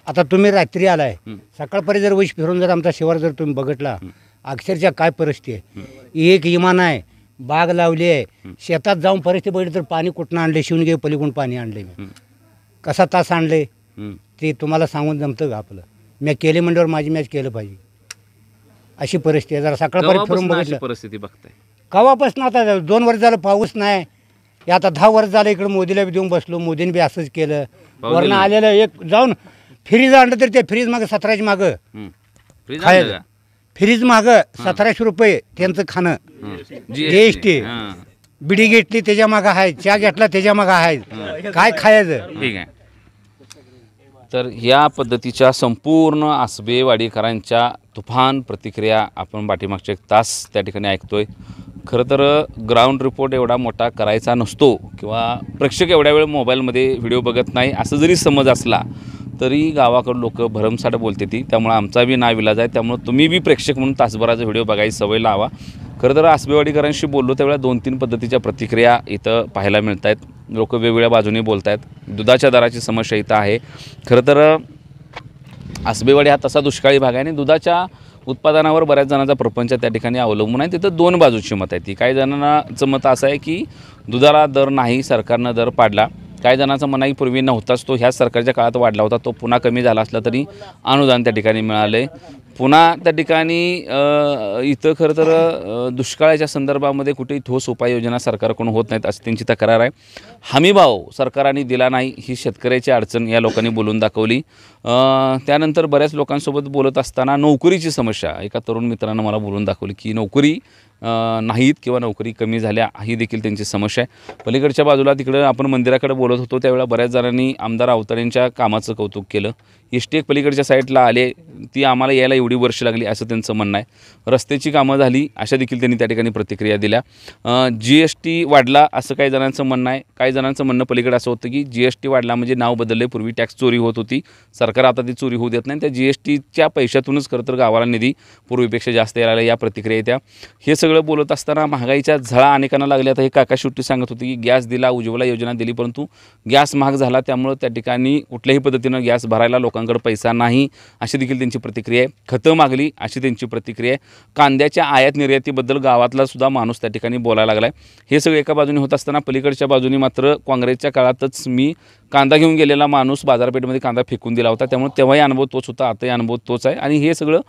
आता तुम्ही रात्री आलाय, सकाळपर्यंत जर वैश फिरून जर आमचा शिवार जर तुम्ही बघितला, अक्षरशः काय परिस्थिती आहे. एक इमान आहे, बाग लावली आहे, शेतात जाऊन परिस्थिती बघितली तर पाणी कुठनं आणले, शिवणगे पलीकडून पाणी आणले, मी कसा तास आणले ते तुम्हाला सांगून जमतं का आपलं. मी केले म्हणल्यावर माझी मॅच केलं पाहिजे, अशी परिस्थिती आहे. जरा सकाळपर्यंत फिरून बघितलं परिस्थिती बघताय कवापासून आता 2 वर्ष झालं पाऊस नाही. हे आता 10 वर्ष झालं इकडे मोदीला बी देऊन बसलो, मोदीने बी असंच केलं. वरनं आलेलं एक जाऊन फ्रीज आणलं तर ते फ्रीज मागं 17ची मागं खायचं, फ्रीज मागं 1700 रुपये त्यांचं खाणं, GST. बिडी घेतली त्याच्या मागं आहे, चहा घेतला त्याच्या मागं आहे, काय खायचं. ठीक आहे. तर या पद्धतीच्या संपूर्ण आसबेवाडीकरांच्या तुफान प्रतिक्रिया आपण पाठीमागचे 1 तास त्या ठिकाणी ऐकतोय. खरं तर ग्राउंड रिपोर्ट एवढा मोठा करायचा नसतो किंवा प्रेक्षक एवढ्या वेळ मोबाईलमध्ये व्हिडिओ बघत नाही असं जरी समज असला तरी गावाकडून लोक भरमसाठ बोलते ती. त्यामुळे आमचा बी नाविलाज आहे. त्यामुळे तुम्ही बी प्रेक्षक म्हणून तासभराचा व्हिडिओ बघायची सवय लावा. खरं तर आसबेवाडीकरांशी बोललो त्यावेळेला 2-3 पद्धतीच्या प्रतिक्रिया इथं पाहायला मिळत आहेत. लोक वेगवेगळ्या बाजूने बोलत आहेत. दुधाच्या दराची समस्या इथं आहे. खरं तर आसबेवाडी हा तसा दुष्काळी भाग आहे आणि दुधाच्या उत्पादनावर बऱ्याच जणांचा प्रपंच त्या ठिकाणी अवलंबून आहे. तिथं 2 बाजूची मत आहे ती. काही जणांचं मत असं आहे की दुधाला दर नाही, सरकारनं दर पाडला. काही जणांचं म्हणणं आहे की पूर्वी नव्हताच, तो ह्याच सरकारच्या काळात वाढला होता, तो पुन्हा कमी झाला असला तरी अनुदान त्या ठिकाणी मिळालं आहे. पुन्हा त्या ठिकाणी इथं खरं तर दुष्काळाच्या संदर्भामध्ये कुठेही ठोस उपाययोजना सरकारकडून होत नाहीत अशी त्यांची तक्रार आहे. हमीभाव सरकारने दिला नाही ही शेतकऱ्याची अडचण या लोकांनी बोलून दाखवली. त्यानंतर बऱ्याच लोकांसोबत बोलत असताना नोकरीची समस्या एका तरुण मित्रानं मला बोलून दाखवली की नोकरी नाहीत किंवा नोकरी कमी झाल्या ही देखील त्यांची समस्या आहे. पलीकडच्या बाजूला तिकडं आपण मंदिराकडे बोलत होतो त्यावेळेला बऱ्याच जणांनी आमदार अवताडेंच्या कामाचं कौतुक केलं. एसटी एक पलीकडच्या साईडला आले, ती आम्हाला यायला एवढी वर्ष लागली असं त्यांचं म्हणणं आहे. रस्त्याची कामं झाली अशा देखील त्यांनी त्या ठिकाणी प्रतिक्रिया दिल्या. GST वाढला असं काही जणांचं म्हणणं आहे. काही जणांचं म्हणणं पलीकडे असं होतं की GST वाढला म्हणजे नाव बदलले, पूर्वी टॅक्स चोरी होत होती, सरकार आता ती चोरी होऊ देत नाही, त्या GSTच्या पैशातूनच खरं तर गावाला निधी पूर्वीपेक्षा जास्त यायला या प्रतिक्रिया त्या. हे सगळं बोलत असताना महागाईच्या झळा अनेकांना लागल्या. आता हे काका शेट्टी सांगत होते की गॅस दिला, उज्ज्वला योजना दिली, परंतु गॅस महाग झाला त्यामुळं त्या ठिकाणी कुठल्याही पद्धतीनं गॅस भरायला लोकांकडे पैसा नाही अशी देखील त्यांची प्रतिक्रिया आहे. खतं मागली अशी त्यांची प्रतिक्रिया आहे. कांद्याच्या आयात निर्यातीबद्दल गावातला सुद्धा माणूस त्या ठिकाणी बोलायला लागला आहे. हे सगळं एका बाजूने होत असताना पलीकडच्या बाजूने मात्र काँग्रेसच्या काळातच मी कांदा घेऊन गेलेला माणूस बाजारपेठेमध्ये कांदा फेकून दिला होता, त्यामुळे तेव्हाही अनुभव तोच होता, आताही अनुभव तोच आहे. आणि हे सगळं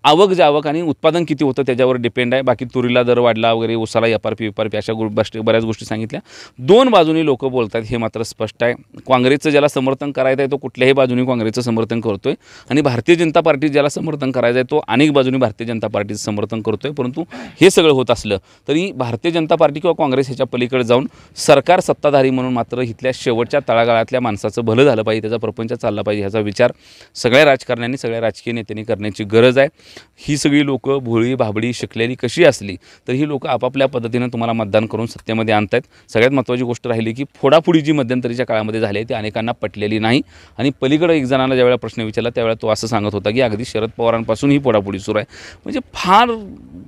आवक जावक आणि उत्पादन किती होतं त्याच्यावर डिपेंड आहे. बाकी तुरीला दर वाढला वगैरे, उसाला FRP अशा बऱ्याच गोष्टी सांगितल्या. 2 बाजूनी लोक बोलत आहेत हे मात्र स्पष्ट आहे. काँग्रेसचं ज्याला समर्थन करायचं आहे तो कुठल्याही बाजूनी काँग्रेसचं समर्थन करतोय आणि भारतीय जनता पार्टी ज्याला समर्थन करायचं आहे तो अनेक बाजूनी भारतीय जनता पार्टीचं समर्थन करतोय. परंतु हे सगळं होत असलं तरी भारतीय जनता पार्टी किंवा काँग्रेस ह्याच्या पलीकडे जाऊन सरकार सत्ताधारी म्हणून मात्र इथल्या शेवटच्या तळागाळातल्या माणसाचं भलं झालं पाहिजे, त्याचा प्रपंच चालला पाहिजे ह्याचा विचार सगळ्या राजकारण्यांनी, सगळ्या राजकीय नेत्यांनी करण्याची गरज आहे. ही सगळी लोकं भोळी भाबडी शिकलेली कशी असली तर ही लोकं आपापल्या पद्धतीनं तुम्हाला मतदान करून सत्तेमध्ये आणतात. सगळ्यात महत्त्वाची गोष्ट राहिली की फोडाफोडी जी मध्यंतरीच्या काळामध्ये झाली आहे ती अनेकांना पटलेली नाही. आणि पलीकडे एक जणाला ज्यावेळेला प्रश्न विचारला त्यावेळेला तो असं सांगत होता की अगदी शरद पवारांपासून ही फोडाफोडी सुरू आहे. म्हणजे फार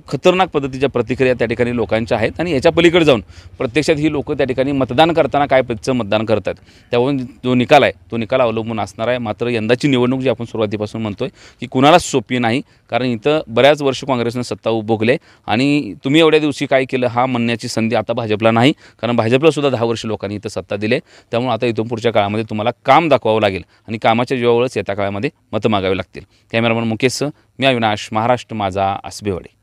खतरनाक पद्धतीच्या प्रतिक्रिया त्या ठिकाणी लोकांच्या आहेत. आणि याच्या पलीकडे जाऊन प्रत्यक्षात ही लोकं त्या ठिकाणी मतदान करताना काय पद्धतीचं मतदान करतात त्यावरून जो निकाल आहे तो निकाल अवलंबून असणार आहे. मात्र यंदाची निवडणूक जी आपण सुरुवातीपासून म्हणतोय की कुणालाच सोपी नाही, कारण इथं बऱ्याच वर्ष काँग्रेसनं सत्ता उपभोगले आणि तुम्ही एवढ्या दिवशी काय केलं हा म्हणण्याची संधी आता भाजपला नाही, कारण भाजपला सुद्धा 10 वर्ष लोकांनी इथं सत्ता दिले. त्यामुळे आता इथून पुढच्या काळामध्ये तुम्हाला काम दाखवावं लागेल आणि कामाच्या जीवावरच येत्या काळामध्ये मतं मागावी लागतील. कॅमेरामन मुकेशसह मी अविनाश, महाराष्ट्र माझा, आसबेवाडी.